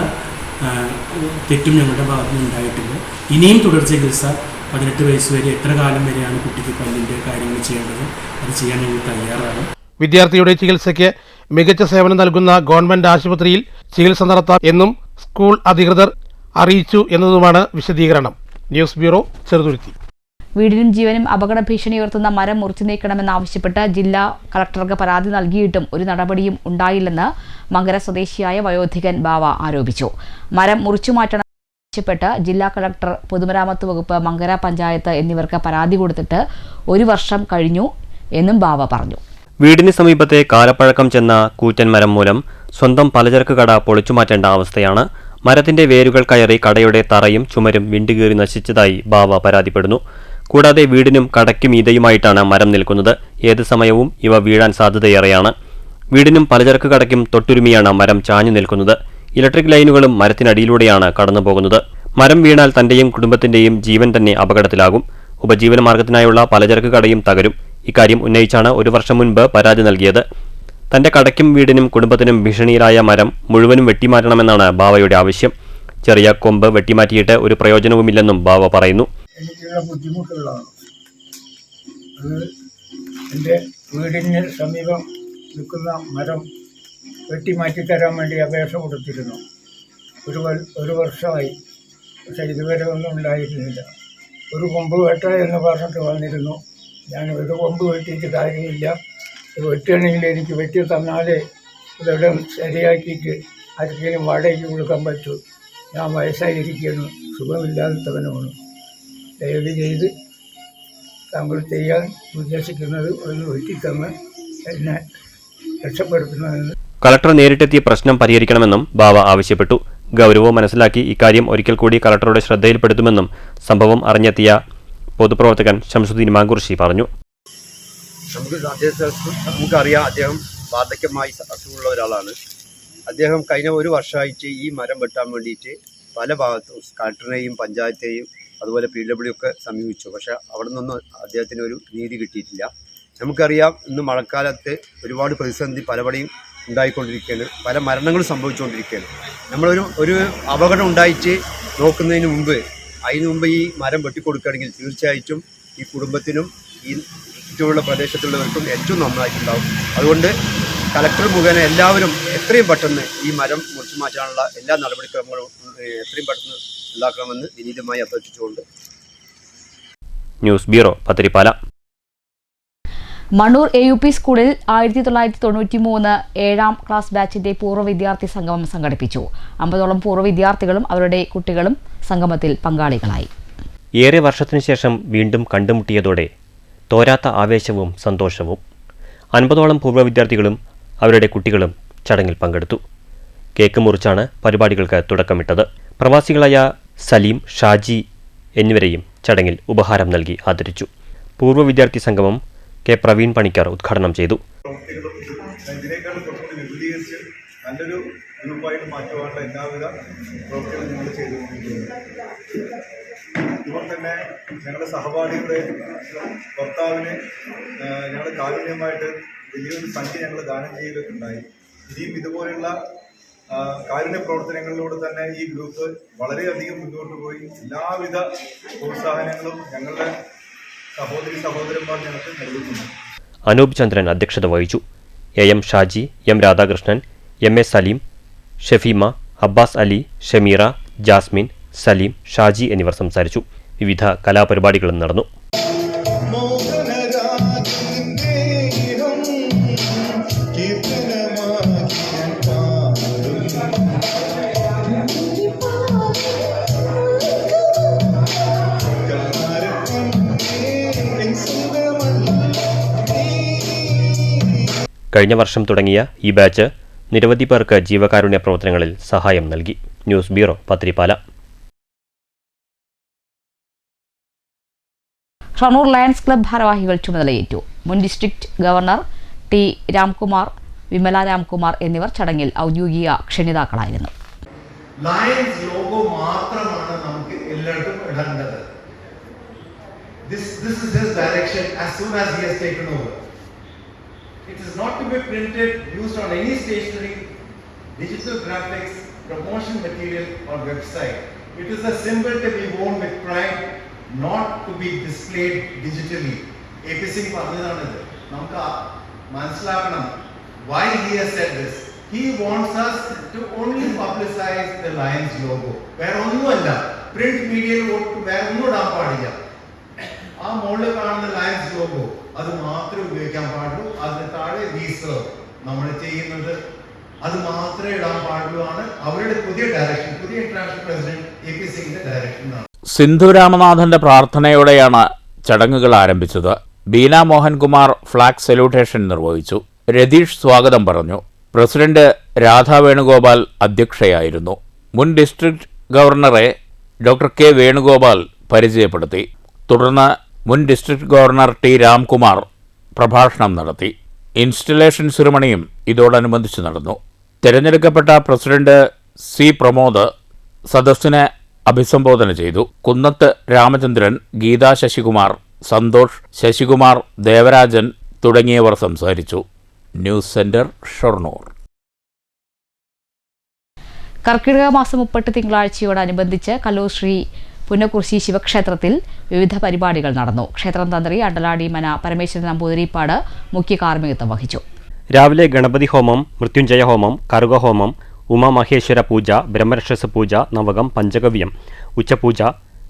തെറ്റും ഞങ്ങളുടെ ഭാഗത്ത് നിന്ന് ഉണ്ടായിട്ടില്ല. ഇനിയും തുടർ ചികിത്സ 18 വയസ്സ് വരെ, എത്ര കാലം വരെയാണ് കുട്ടിക്ക് പല്ലിൻ്റെ കാര്യങ്ങൾ ചെയ്യേണ്ടത്, അത് ചെയ്യാൻ ഞങ്ങൾ തയ്യാറാണ്. വിദ്യാർത്ഥിയുടെ ചികിത്സയ്ക്ക് മികച്ച സേവനം നൽകുന്ന ഗവൺമെന്റ് ആശുപത്രിയിൽ ചികിത്സ നടത്താം എന്നും സ്കൂൾ അധികൃതർ അറിയിച്ചു എന്നതുമാണ് വിശദീകരണം. News bureau, Cheruthuruthy. വീടിനും ജീവനും അപകട ഭീഷണി ഉയർത്തുന്ന മരം മുറിച്ചു നീക്കണമെന്നാവശ്യപ്പെട്ട് ജില്ലാ കളക്ടർക്ക് പരാതി നൽകിയിട്ടും ഒരു നടപടിയും ഉണ്ടായില്ലെന്ന് മങ്കര സ്വദേശിയായ വയോധികൻ ബാവ ആരോപിച്ചു. മരം മുറിച്ചു മാറ്റണം ആവശ്യപ്പെട്ട് ജില്ലാ കളക്ടർ, പൊതുമരാമത്ത് വകുപ്പ്, മങ്കര പഞ്ചായത്ത് എന്നിവർക്ക് പരാതി കൊടുത്തിട്ട് 1 വർഷം കഴിഞ്ഞു എന്നും ബാവ പറഞ്ഞു. വീടിന് സമീപത്തെ കാലപ്പഴക്കം ചെന്ന കൂറ്റൻ മരം മൂലം സ്വന്തം പലചരക്ക് കട പൊളിച്ചുമാറ്റേണ്ട അവസ്ഥയാണ്. മരത്തിന്റെ വേരുകൾ കയറി കടയുടെ തറയും ചുമരും വിണ്ടുകീറി നശിച്ചതായി ബാവ പരാതിപ്പെടുന്നു. കൂടാതെ വീടിനും കടയ്ക്കും മീതെയുമായിട്ടാണ് മരം നിൽക്കുന്നത്. ഏത് സമയവും ഇവ വീഴാൻ സാധ്യതയേറെയാണ്. വീടിനും പലചരക്ക് കടയ്ക്കും തൊട്ടുരുമിയാണ് മരം ചാഞ്ഞു നിൽക്കുന്നത്. ഇലക്ട്രിക് ലൈനുകളും മരത്തിനടിയിലൂടെയാണ് കടന്നുപോകുന്നത്. മരം വീണാൽ തന്റെയും കുടുംബത്തിന്റെയും ജീവൻ തന്നെ അപകടത്തിലാകും. ഉപജീവന മാർഗത്തിനായുള്ള പലചരക്ക് കടയും തകരും. ഇക്കാര്യം ഉന്നയിച്ചാണ് 1 വർഷം മുൻപ് പരാതി നൽകിയത്. തന്റെ കടയ്ക്കും വീടിനും കുടുംബത്തിനും ഭീഷണിയിലായ മരം മുഴുവനും വെട്ടിമാറ്റണമെന്നാണ് ബാവയുടെ ആവശ്യം. ചെറിയ കൊമ്പ് വെട്ടിമാറ്റിയിട്ട് ഒരു പ്രയോജനവുമില്ലെന്നും ബാവ പറയുന്നു. എനിക്കുള്ള ബുദ്ധിമുട്ടുകളാണ്. അത് എൻ്റെ വീടിന് സമീപം നിൽക്കുന്ന മരം വെട്ടിമാറ്റിത്തരാൻ വേണ്ടി അപേക്ഷ കൊടുത്തിരുന്നു. ഒരു വർഷമായി, പക്ഷേ ഇതുവരെ ഒന്നും ഉണ്ടായിരുന്നില്ല. ഒരു കൊമ്പ് വെട്ട എന്ന് പറഞ്ഞിട്ട് വന്നിരുന്നു. ഞാൻ ഒരു കൊമ്പ് വെട്ടിയിട്ട് കാര്യമില്ല, വെട്ടുകയാണെങ്കിൽ എനിക്ക് വെട്ടി തന്നാലേ ഇതെവിടെ ശരിയാക്കിയിട്ട് ആർക്കെങ്കിലും വാടകയ്ക്ക് കൊടുക്കാൻ പറ്റൂ. ഞാൻ വയസ്സായിരിക്കുന്നു, സുഖമില്ലാത്തവനുമാണ്. ദയവ് ചെയ്ത് താങ്കൾ ചെയ്യാൻ ഉദ്ദേശിക്കുന്നത് ഒന്ന് വെട്ടിത്തന്ന് എന്നെ രക്ഷപ്പെടുത്തണമെന്ന്. കളക്ടർ നേരിട്ടെത്തി പ്രശ്നം പരിഹരിക്കണമെന്നും ബാവ ആവശ്യപ്പെട്ടു. ഗൗരവം മനസ്സിലാക്കി ഇക്കാര്യം ഒരിക്കൽ കൂടി കളക്ടറുടെ ശ്രദ്ധയിൽപ്പെടുത്തുമെന്നും സംഭവം അറിഞ്ഞെത്തിയ പൊതുപ്രവർത്തകൻ ശംസുദ്ദീൻ മാങ്കുർശി പറഞ്ഞു. നമുക്കറിയാം, അദ്ദേഹം വാർദ്ധക്യമായി അസുഖമുള്ള ഒരാളാണ്. അദ്ദേഹം കഴിഞ്ഞ 1 വർഷമായിട്ട് ഈ മരം വെട്ടാൻ വേണ്ടിയിട്ട് പല ഭാഗത്തും കളക്ടറിനെയും പഞ്ചായത്തെയും അതുപോലെ PW ഒക്കെ സമീപിച്ചു. പക്ഷേ അവിടെ നിന്നൊന്നും അദ്ദേഹത്തിന് ഒരു നീതി കിട്ടിയിട്ടില്ല. നമുക്കറിയാം, ഇന്ന് മഴക്കാലത്ത് ഒരുപാട് പ്രതിസന്ധി പലപടിയും ഉണ്ടായിക്കൊണ്ടിരിക്കുകയാണ്, പല മരണങ്ങളും സംഭവിച്ചുകൊണ്ടിരിക്കുകയാണ്. നമ്മളൊരു അപകടം ഉണ്ടായിട്ട് നോക്കുന്നതിന് മുമ്പ്, അതിനു മുമ്പ് ഈ മരം വെട്ടിക്കൊടുക്കുകയാണെങ്കിൽ തീർച്ചയായിട്ടും ഈ കുടുംബത്തിനും ഈ ചുറ്റുമുള്ള പ്രദേശത്തുള്ളവർക്കും ഏറ്റവും നന്നായിട്ടുണ്ടാവും. അതുകൊണ്ട് കലക്ടർ മുഖേന എല്ലാവരും എത്രയും പെട്ടെന്ന് ഈ മരം മുറിച്ചു മാറ്റാനുള്ള എല്ലാ നടപടിക്രമങ്ങളും എത്രയും പെട്ടെന്ന് ഉണ്ടാക്കണമെന്ന് വിനീതമായി അഭ്യർത്ഥിച്ചുകൊണ്ട്. News bureau, Pathirippala. Mannur AUP സ്കൂളിൽ 1993 7ാം ക്ലാസ് ബാച്ചിന്റെ പൂർവ്വ വിദ്യാർത്ഥി സംഗമം സംഘടിപ്പിച്ചു. 50ഓളം പൂർവ്വ വിദ്യാർത്ഥികളും അവരുടെ കുട്ടികളും സംഗമത്തിൽ പങ്കാളികളായി. ഏറെ വർഷത്തിനു ശേഷം വീണ്ടും കണ്ടുമുട്ടിയതോടെ തോരാത്ത ആവേശവും സന്തോഷവും. 50ഓളം പൂർവ്വ വിദ്യാർത്ഥികളും അവരുടെ കുട്ടികളും ചടങ്ങിൽ പങ്കെടുത്തു. കേക്ക് മുറിച്ചാണ് പരിപാടികൾക്ക് തുടക്കമിട്ടത്. പ്രവാസികളായ സലീം, ഷാജി എന്നിവരെയും ചടങ്ങിൽ ഉപഹാരം നൽകി ആദരിച്ചു. പൂർവ്വ വിദ്യാർത്ഥി സംഗമം കെ പ്രവീൺ പണിക്കർ ഉദ്ഘാടനം ചെയ്തു. നല്ലൊരു ഗ്രൂപ്പായിട്ട് മാറ്റുവാനുള്ള എല്ലാവിധ പ്രവൃത്തികളും ഞങ്ങൾ ചെയ്തുകൊണ്ടിരിക്കുന്നത്. ഇതുപോലെ തന്നെ ഞങ്ങളുടെ സഹപാഠികളുടെ ഭർത്താവിന് ഞങ്ങൾ കാരുണ്യമായിട്ട് വലിയൊരു സംഖ്യ ഞങ്ങൾ ദാനം ചെയ്യലൊക്കെ ഉണ്ടായി. ഇനിയും ഇതുപോലുള്ള കാരുണ്യ പ്രവർത്തനങ്ങളിലൂടെ തന്നെ ഈ ഗ്രൂപ്പ് വളരെയധികം മുന്നോട്ട് പോയി എല്ലാവിധ പ്രോത്സാഹനങ്ങളും ഞങ്ങളുടെ സഹോദരന്മാർ ഞങ്ങൾക്ക് നൽകുന്നുണ്ട്. അനൂപ് ചന്ദ്രൻ അധ്യക്ഷത വഹിച്ചു. AM Shaji, M Radhakrishnan, MA Saleem, Shafeema, Abbas Ali, Shameera, Jasmin, Saleem, Shaji എന്നിവർ സംസാരിച്ചു. വിവിധ കലാപരിപാടികളും നടന്നു. കഴിഞ്ഞ വർഷം തുടങ്ങിയ ഈ ബാച്ച് നിരവധി പേർക്ക് ജീവകാരുണ്യ പ്രവർത്തനങ്ങളിൽ സഹായം നൽകി. News bureau Pathirippala. Shoranur Lions club ഭാരവാഹികൾ ചുമതലയേറ്റു. മുൻ district governor T Ramkumar, Vimala Ramkumar എന്നിവർ ചടങ്ങിൽ ഔദ്യോഗിക ക്ഷണിതാക്കളായിരുന്നു. ലയൺസ് ലോഗോ മാത്രമാണ് നമുക്ക് എല്ലായിടത്തും ഇടേണ്ടത്. This is his direction as soon as he has taken over. It is not to be printed, used on any stationery, digital graphics, promotion material or website. It is a symbol to be worn with pride, not to be displayed digitally. APC പറഞ്ഞതാണിത്. നമുക്ക് മനസ്സിലാക്കണം why he has said this. He wants us to only publicize the Lions logo. വേറെ ഒന്നുമല്ല, print മീഡിയയിൽ വേറെ ഒന്നും ഇടാൻ പാടില്ല. ആ മുകളിൽ കാണുന്ന ലയൺസ് ലോഗോ അത് മാത്രമേ ഉപയോഗിക്കാൻ പാടുള്ളൂ. അതിന് താഴെ റീസർവ് നമ്മൾ ചെയ്യുന്നത് അത് മാത്രമേ ഇടാൻ പാടുള്ളൂ ആണ് അവരുടെ പുതിയ ഡയറക്ഷൻ. പുതിയ ഇന്റർനാഷണൽ പ്രസിഡന്റ് APCന്റെ ഡയറക്ഷനാണ്. സിന്ധു രാമനാഥന്റെ പ്രാർത്ഥനയോടെയാണ് ചടങ്ങുകൾ ആരംഭിച്ചത്. ബീന മോഹൻകുമാർ ഫ്ലാഗ് സല്യൂട്ടേഷൻ നിർവഹിച്ചു. രതീഷ് സ്വാഗതം പറഞ്ഞു. പ്രസിഡന്റ് രാധാ വേണുഗോപാൽ അധ്യക്ഷയായിരുന്നു. മുൻ ഡിസ്ട്രിക്ട് ഗവർണറെ ഡോക്ടർ കെ വേണുഗോപാൽ പരിചയപ്പെടുത്തി. തുടർന്ന് മുൻ ഡിസ്ട്രിക്ട് ഗവർണർ ടി രാംകുമാർ പ്രഭാഷണം നടത്തി. ഇൻസ്റ്റലേഷൻ സെറിമണിയും ഇതോടനുബന്ധിച്ച് നടന്നു. തിരഞ്ഞെടുക്കപ്പെട്ട പ്രസിഡന്റ് സി പ്രമോദ് സദസ്സിനെ അഭിസംബോധന ചെയ്തു. കുന്നത്ത് രാമചന്ദ്രൻ, ഗീതാ ശശികുമാർ, സന്തോഷ്, ശശികുമാർ, ദേവരാജൻ തുടങ്ങിയവർ സംസാരിച്ചു. News centre, Shoranur. കർക്കിടക മാസം 30 തിങ്കളാഴ്ചയോടനുബന്ധിച്ച് കല്ലൂർ ശ്രീ പുന്നക്കുറിശി ശിവക്ഷേത്രത്തിൽ വിവിധ പരിപാടികൾ നടന്നു. ക്ഷേത്രം തന്ത്രി അണ്ടലാടി മന പരമേശ്വരൻ നമ്പൂതിരിപ്പാട് മുഖ്യ കാർമ്മികത്വം വഹിച്ചു. രാവിലെ ഗണപതി ഹോമം, മൃത്യുഞ്ജയ ഹോമം, കറുകഹോമം, ഉമാമഹേശ്വര പൂജ, ബ്രഹ്മരക്ഷസ പൂജ, നവകം, പഞ്ചഗവ്യം, ഉച്ചപൂജ,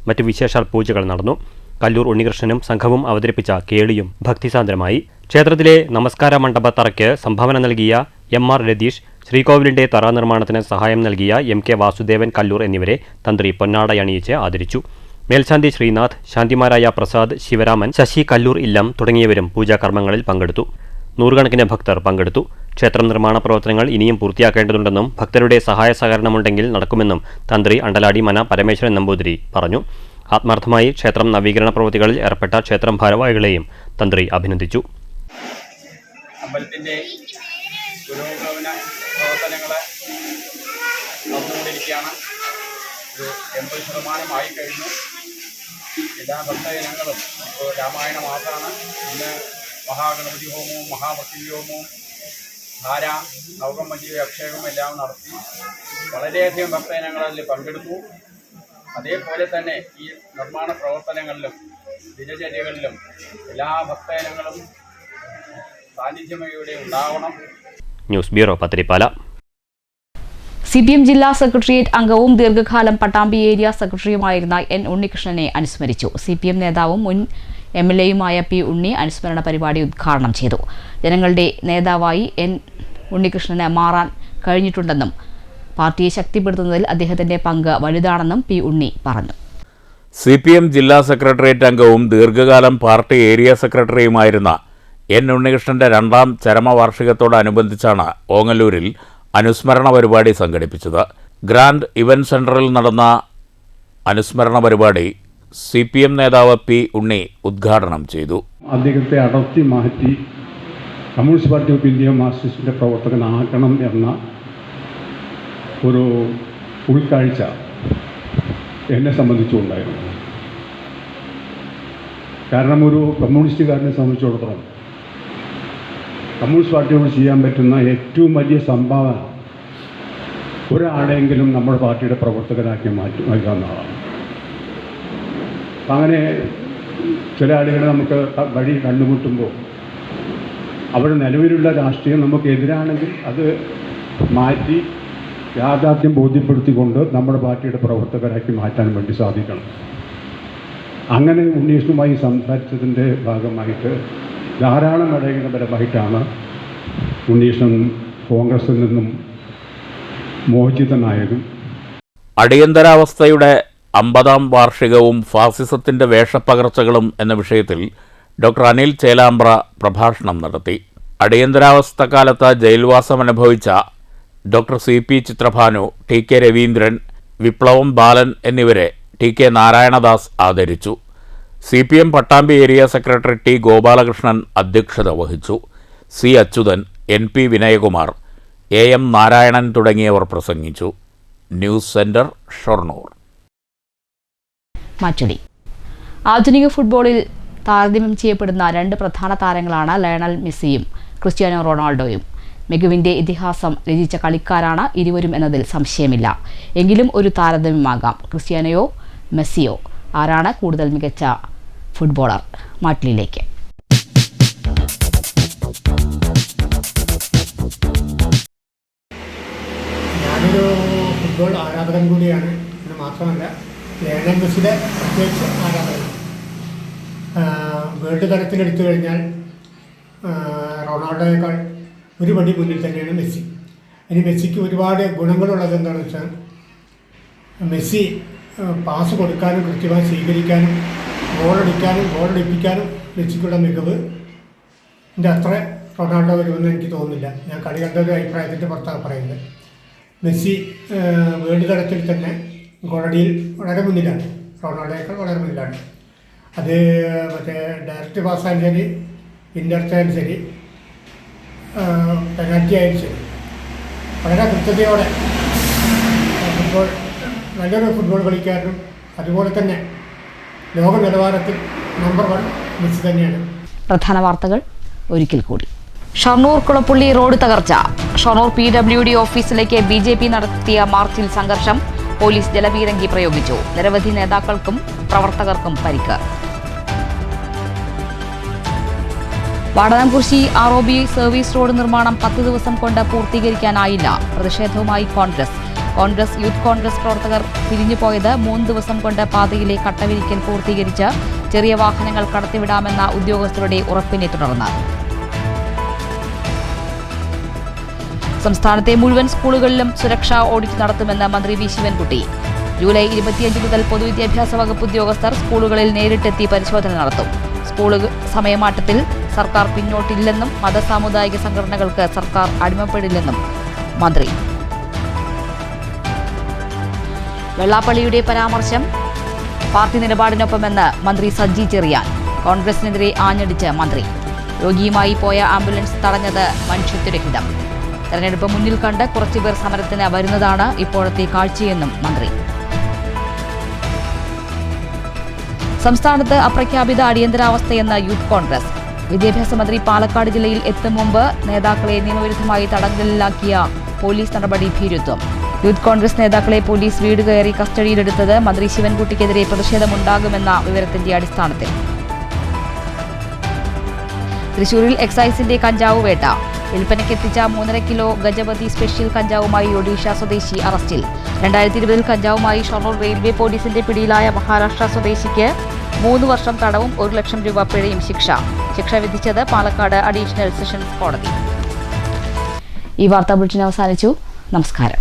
മറ്റ് വിശേഷാൽ പൂജകൾ നടന്നു. കല്ലൂർ ഉണ്ണികൃഷ്ണനും സംഘവും അവതരിപ്പിച്ച കേളിയും ഭക്തിസാന്ദ്രമായി. ക്ഷേത്രത്തിലെ നമസ്കാര മണ്ഡപ തറയ്ക്ക് സംഭാവന നൽകിയ MR രതീഷ്, ശ്രീകോവിലിന്റെ തറ നിർമ്മാണത്തിന് സഹായം നൽകിയ MK വാസുദേവൻ കല്ലൂർ എന്നിവരെ തന്ത്രി പൊന്നാടയണിയിച്ച് ആദരിച്ചു. മേൽശാന്തി ശ്രീനാഥ്, ശാന്തിമാരായ പ്രസാദ്, ശിവരാമൻ, ശശി കല്ലൂർ ഇല്ലം തുടങ്ങിയവരും പൂജാകർമ്മങ്ങളിൽ പങ്കെടുത്തു. നൂറുകണക്കിന് ഭക്തർ പങ്കെടുത്തു. ക്ഷേത്രം നിർമ്മാണ പ്രവർത്തനങ്ങൾ ഇനിയും പൂർത്തിയാക്കേണ്ടതുണ്ടെന്നും ഭക്തരുടെ സഹായ സഹകരണമുണ്ടെങ്കിൽ നടക്കുമെന്നും തന്ത്രി അണ്ടലാടി മന പരമേശ്വരൻ നമ്പൂതിരി പറഞ്ഞു. ആത്മാർത്ഥമായി ക്ഷേത്രം നവീകരണ പ്രവൃത്തികളിൽ ഏർപ്പെട്ട ക്ഷേത്രം ഭാരവാഹികളെയും തന്ത്രി അഭിനന്ദിച്ചു. അമ്പലത്തിൻ്റെ പുരോഗമന പ്രവർത്തനങ്ങൾ നടന്നുകൊണ്ടിരിക്കുകയാണ്. ഒരു 80% കഴിഞ്ഞു. എല്ലാ ഭക്തജനങ്ങളും ഇപ്പോൾ രാമായണ മാസമാണ്. ഇന്ന് മഹാഗണപതി ഹോമവും മഹാമൃത്യുഞ്ജയ ഹോമവും ധാര, നവകം, മഞ്ജരി, അഭിഷേകവും എല്ലാം നടത്തി വളരെയധികം ഭക്തജനങ്ങൾ അതിൽ പങ്കെടുത്തു. അതേപോലെ തന്നെ ഈ നിർമ്മാണ പ്രവർത്തനങ്ങളിലും ദിനചര്യകളിലും എല്ലാ ഭക്തജനങ്ങളും സാന്നിധ്യമയുടെ ഉണ്ടാവണം. News bureau Pathirippala. CPM ജില്ലാ സെക്രട്ടേറിയറ്റ് അംഗവും ദീർഘകാലം പട്ടാമ്പി ഏരിയ സെക്രട്ടറിയുമായിരുന്ന N ഉണ്ണികൃഷ്ണനെ അനുസ്മരിച്ചു. CPM നേതാവും മുൻ MLAയുമായ P ഉണ്ണി അനുസ്മരണ പരിപാടി ഉദ്ഘാടനം ചെയ്തു. ജനങ്ങളുടെ നേതാവായി N ഉണ്ണികൃഷ്ണന് മാറാൻ കഴിഞ്ഞിട്ടുണ്ടെന്നും പാർട്ടിയെ ശക്തിപ്പെടുത്തുന്നതിൽ അദ്ദേഹത്തിന്റെ പങ്ക് വലുതാണെന്നും P ഉണ്ണി പറഞ്ഞു. CPM ജില്ലാ സെക്രട്ടേറിയറ്റ് അംഗവും ദീർഘകാലം പാർട്ടി ഏരിയ സെക്രട്ടറിയുമായിരുന്ന N ഉണ്ണികൃഷ്ണന്റെ 2ാം ചരമവാർഷികത്തോടനുബന്ധിച്ചാണ് ഓങ്ങല്ലൂരിൽ അനുസ്മരണ പരിപാടി സംഘടിപ്പിച്ചത്. ഗ്രാൻഡ് ഇവന്റ് സെന്ററിൽ നടന്ന അനുസ്മരണ പരിപാടി CPM നേതാവ് P ഉണ്ണി ഉദ്ഘാടനം ചെയ്തു. അദ്ദേഹത്തെ അടർത്തി മാറ്റി കമ്മ്യൂണിസ്റ്റ് പാർട്ടി ഓഫ് ഇന്ത്യ മാർക്സിസ്റ്റിൻ്റെ പ്രവർത്തകനാക്കണം എന്ന ഒരു ഉൾക്കാഴ്ച എന്നെ സംബന്ധിച്ചുണ്ടായിരുന്നു. കാരണം ഒരു കമ്മ്യൂണിസ്റ്റുകാരനെ സംബന്ധിച്ചിടത്തോളം കമ്മ്യൂണിസ്റ്റ് പാർട്ടിയോട് ചെയ്യാൻ പറ്റുന്ന ഏറ്റവും വലിയ സംഭാവന ഒരാളെങ്കിലും നമ്മുടെ പാർട്ടിയുടെ പ്രവർത്തകരാക്കി നൽകാവുന്നതാണ്. അങ്ങനെ ചില ആളുകളെ നമുക്ക് വഴി കണ്ടുമുട്ടുമ്പോൾ അവരുടെ നിലവിലുള്ള രാഷ്ട്രീയം നമുക്ക് എതിരാണെങ്കിൽ അത് മാറ്റി യാഥാർത്ഥ്യം ബോധ്യപ്പെടുത്തിക്കൊണ്ട് നമ്മുടെ പാർട്ടിയുടെ പ്രവർത്തകരാക്കി മാറ്റാൻ വേണ്ടി സാധിക്കണം. അങ്ങനെ ഉണ്ണീഷുമായി സംസാരിച്ചതിൻ്റെ ഭാഗമായിട്ട് ധാരാളം ഇടപെടലുപരമായിട്ടാണ് ഉണ്ണീഷൻ കോൺഗ്രസിൽ നിന്നും മോചിതനായതും. അടിയന്തരാവസ്ഥയുടെ 50ാം വാർഷികവും ഫാസിസത്തിന്റെ വേഷപ്പകർച്ചകളും എന്ന വിഷയത്തിൽ ഡോക്ടർ അനിൽ ചേലാമ്പ്ര പ്രഭാഷണം നടത്തി. അടിയന്തരാവസ്ഥക്കാലത്ത് ജയിൽവാസം അനുഭവിച്ച doctor CP Chitrabhanu, TK Raveendran, വിപ്ലവം ബാലൻ എന്നിവരെ TK നാരായണദാസ് ആദരിച്ചു. CPM Pattambi area secretary T Gopalakrishnan അധ്യക്ഷത വഹിച്ചു. C Achuthan, NP Vinayakumar, AM Narayanan തുടങ്ങിയവർ പ്രസംഗിച്ചു. News centre, Shoranur. മാറ്റുടി. ആധുനിക ഫുട്ബോളിൽ താരതമ്യം ചെയ്യപ്പെടുന്ന രണ്ട് പ്രധാന താരങ്ങളാണ് ലയണൽ മെസ്സിയും ക്രിസ്ത്യാനോ റൊണാൾഡോയും. മികവിൻ്റെ ഇതിഹാസം രചിച്ച കളിക്കാരാണ് ഇരുവരും എന്നതിൽ സംശയമില്ല. എങ്കിലും ഒരു താരതമ്യമാകാം. ക്രിസ്ത്യാനോയോ മെസ്സിയോ? ആരാണ് കൂടുതൽ മികച്ച ഫുട്ബോളർ? മാറ്റിലേക്ക്. ഞാനൊരു ഫുട്ബോൾ ആരാധകൻ കൂടിയാണ്. എന്ന് മാത്രമല്ല ലയണൽ മെസ്സിയുടെ പ്രത്യേകിച്ച് ആരാധകൻ. വേൾഡ് തലത്തിലെടുത്തു കഴിഞ്ഞാൽ റൊണാൾഡോയേക്കാൾ ഒരു പടി മുന്നിൽ തന്നെയാണ് മെസ്സി. ഇനി മെസ്സിക്ക് ഒരുപാട് ഗുണങ്ങളുള്ളത് എന്താണെന്ന് വെച്ചാൽ മെസ്സി പാസ് കൊടുക്കാനും കൃത്യമായി സ്വീകരിക്കാനും ഗോളടിക്കാനും ഗോളടിപ്പിക്കാനും മെസ്സിക്കുള്ള മികവ് എൻ്റെ അത്ര റൊണാൾഡോ വരുമെന്ന് എനിക്ക് തോന്നുന്നില്ല. ഞാൻ കളി കണ്ട ഒരു അഭിപ്രായത്തിൻ്റെ പുറത്താണ് പറയുന്നത്. മെസ്സി വേൾഡ് തലത്തിൽ തന്നെ ഗോളടിയിൽ വളരെ മുന്നിലാണ്, റൊണാൾഡോയേക്കാൾ വളരെ മുന്നിലാണ്. അത് മറ്റേ ഡയറക്റ്റ് പാസ്സായാലും ശരി, ഇൻ്റർച്ചായാലും ശരി, പെനാൽറ്റി ആയാലും ശരി, വളരെ കൃത്യതയോടെ ഫുട്ബോൾ നല്ലൊരു ഫുട്ബോൾ കളിക്കാരനും അതുപോലെ തന്നെ ലോക നിലവാരത്തിൽ നമ്പർ 1 മെസ്സി തന്നെയാണ്. പ്രധാന വാർത്തകൾ ഒരിക്കൽ കൂടി. ഷൊർണൂർ കുളപ്പുള്ളി റോഡ് തകർച്ച. ഷൊർണൂർ PWD ഓഫീസിലേക്ക് BJP നടത്തിയ മാർച്ചിൽ സംഘർഷം. പോലീസ് ജലപീരങ്കി പ്രയോഗിച്ചു. നിരവധി നേതാക്കൾക്കും പ്രവർത്തകർക്കും പരിക്ക്. വാടനാംകുറിശി ROB സർവീസ് റോഡ് നിർമ്മാണം 10 ദിവസം കൊണ്ട് പൂർത്തീകരിക്കാനായില്ല. പ്രതിഷേധവുമായി കോൺഗ്രസ് യൂത്ത് കോൺഗ്രസ് പ്രവർത്തകർ പിരിഞ്ഞുപോയത് 3 ദിവസം കൊണ്ട് പാതയിലെ കട്ടവിരിക്കൽ പൂർത്തീകരിച്ച് ചെറിയ വാഹനങ്ങൾ കടത്തിവിടാമെന്ന ഉദ്യോഗസ്ഥരുടെ ഉറപ്പിനെ തുടർന്ന്. സംസ്ഥാനത്തെ മുഴുവൻ സ്കൂളുകളിലും സുരക്ഷാ ഓഡിറ്റ് നടത്തുമെന്ന് മന്ത്രി വി ശിവൻകുട്ടി. ജൂലൈ 25 മുതൽ പൊതുവിദ്യാഭ്യാസ വകുപ്പ് ഉദ്യോഗസ്ഥർ സ്കൂളുകളിൽ നേരിട്ടെത്തി പരിശോധന നടത്തും. സ്കൂൾ സമയമാറ്റത്തിൽ സർക്കാർ പിന്നോട്ടില്ലെന്നും മതസാമുദായിക സംഘടനകൾക്ക് സർക്കാർ അടിമപ്പെടില്ലെന്നും മന്ത്രി. വെള്ളാപ്പള്ളിയുടെ പരാമർശം പാർട്ടി നിലപാടിനൊപ്പമെന്ന് മന്ത്രി സജി ചെറിയാൻ. കോൺഗ്രസിനെതിരെ ആഞ്ഞടിച്ച് മന്ത്രി. രോഗിയുമായി പോയ ആംബുലൻസ് തടഞ്ഞത് മനുഷ്യത്വരഹിതം. തെരഞ്ഞെടുപ്പ് മുന്നിൽ കണ്ട് കുറച്ചുപേർ സമരത്തിന് വരുന്നതാണ് ഇപ്പോഴത്തെ കാഴ്ചയെന്നും മന്ത്രി. സംസ്ഥാനത്ത് അപ്രഖ്യാപിത അടിയന്തരാവസ്ഥയെന്ന് യൂത്ത് കോൺഗ്രസ്. വിദ്യാഭ്യാസ മന്ത്രി പാലക്കാട് ജില്ലയിൽ എത്തും മുമ്പ് നേതാക്കളെ നിയമവിരുദ്ധമായി തടങ്കലിലാക്കിയ പോലീസ് നടപടി ഭീരുത്വം. യൂത്ത് കോൺഗ്രസ് നേതാക്കളെ പോലീസ് വീട് കയറി കസ്റ്റഡിയിലെടുത്തത് മന്ത്രി ശിവൻകുട്ടിക്കെതിരെ പ്രതിഷേധമുണ്ടാകുമെന്ന വിവരത്തിന്റെ അടിസ്ഥാനത്തിൽ. തൃശൂരിൽ എക്സൈസിന്റെ കഞ്ചാവ് വേട്ട. വിൽപ്പനയ്ക്കെത്തിച്ച 3.5 കിലോ ഗജപതി സ്പെഷ്യൽ കഞ്ചാവുമായി ഒഡീഷ സ്വദേശി അറസ്റ്റിൽ. 2020 കഞ്ചാവുമായി ഷൊർണൂർ റെയിൽവേ പോലീസിന്റെ പിടിയിലായ മഹാരാഷ്ട്ര സ്വദേശിക്ക് 3 വർഷം തടവും 1 ലക്ഷം രൂപ പിഴയും ശിക്ഷ വിധിച്ചത് പാലക്കാട് അഡീഷണൽ സെഷൻസ് കോടതി. ഈ വാർത്താ ബുള്ളറ്റിൻ അവസാനിച്ചു. നമസ്കാരം.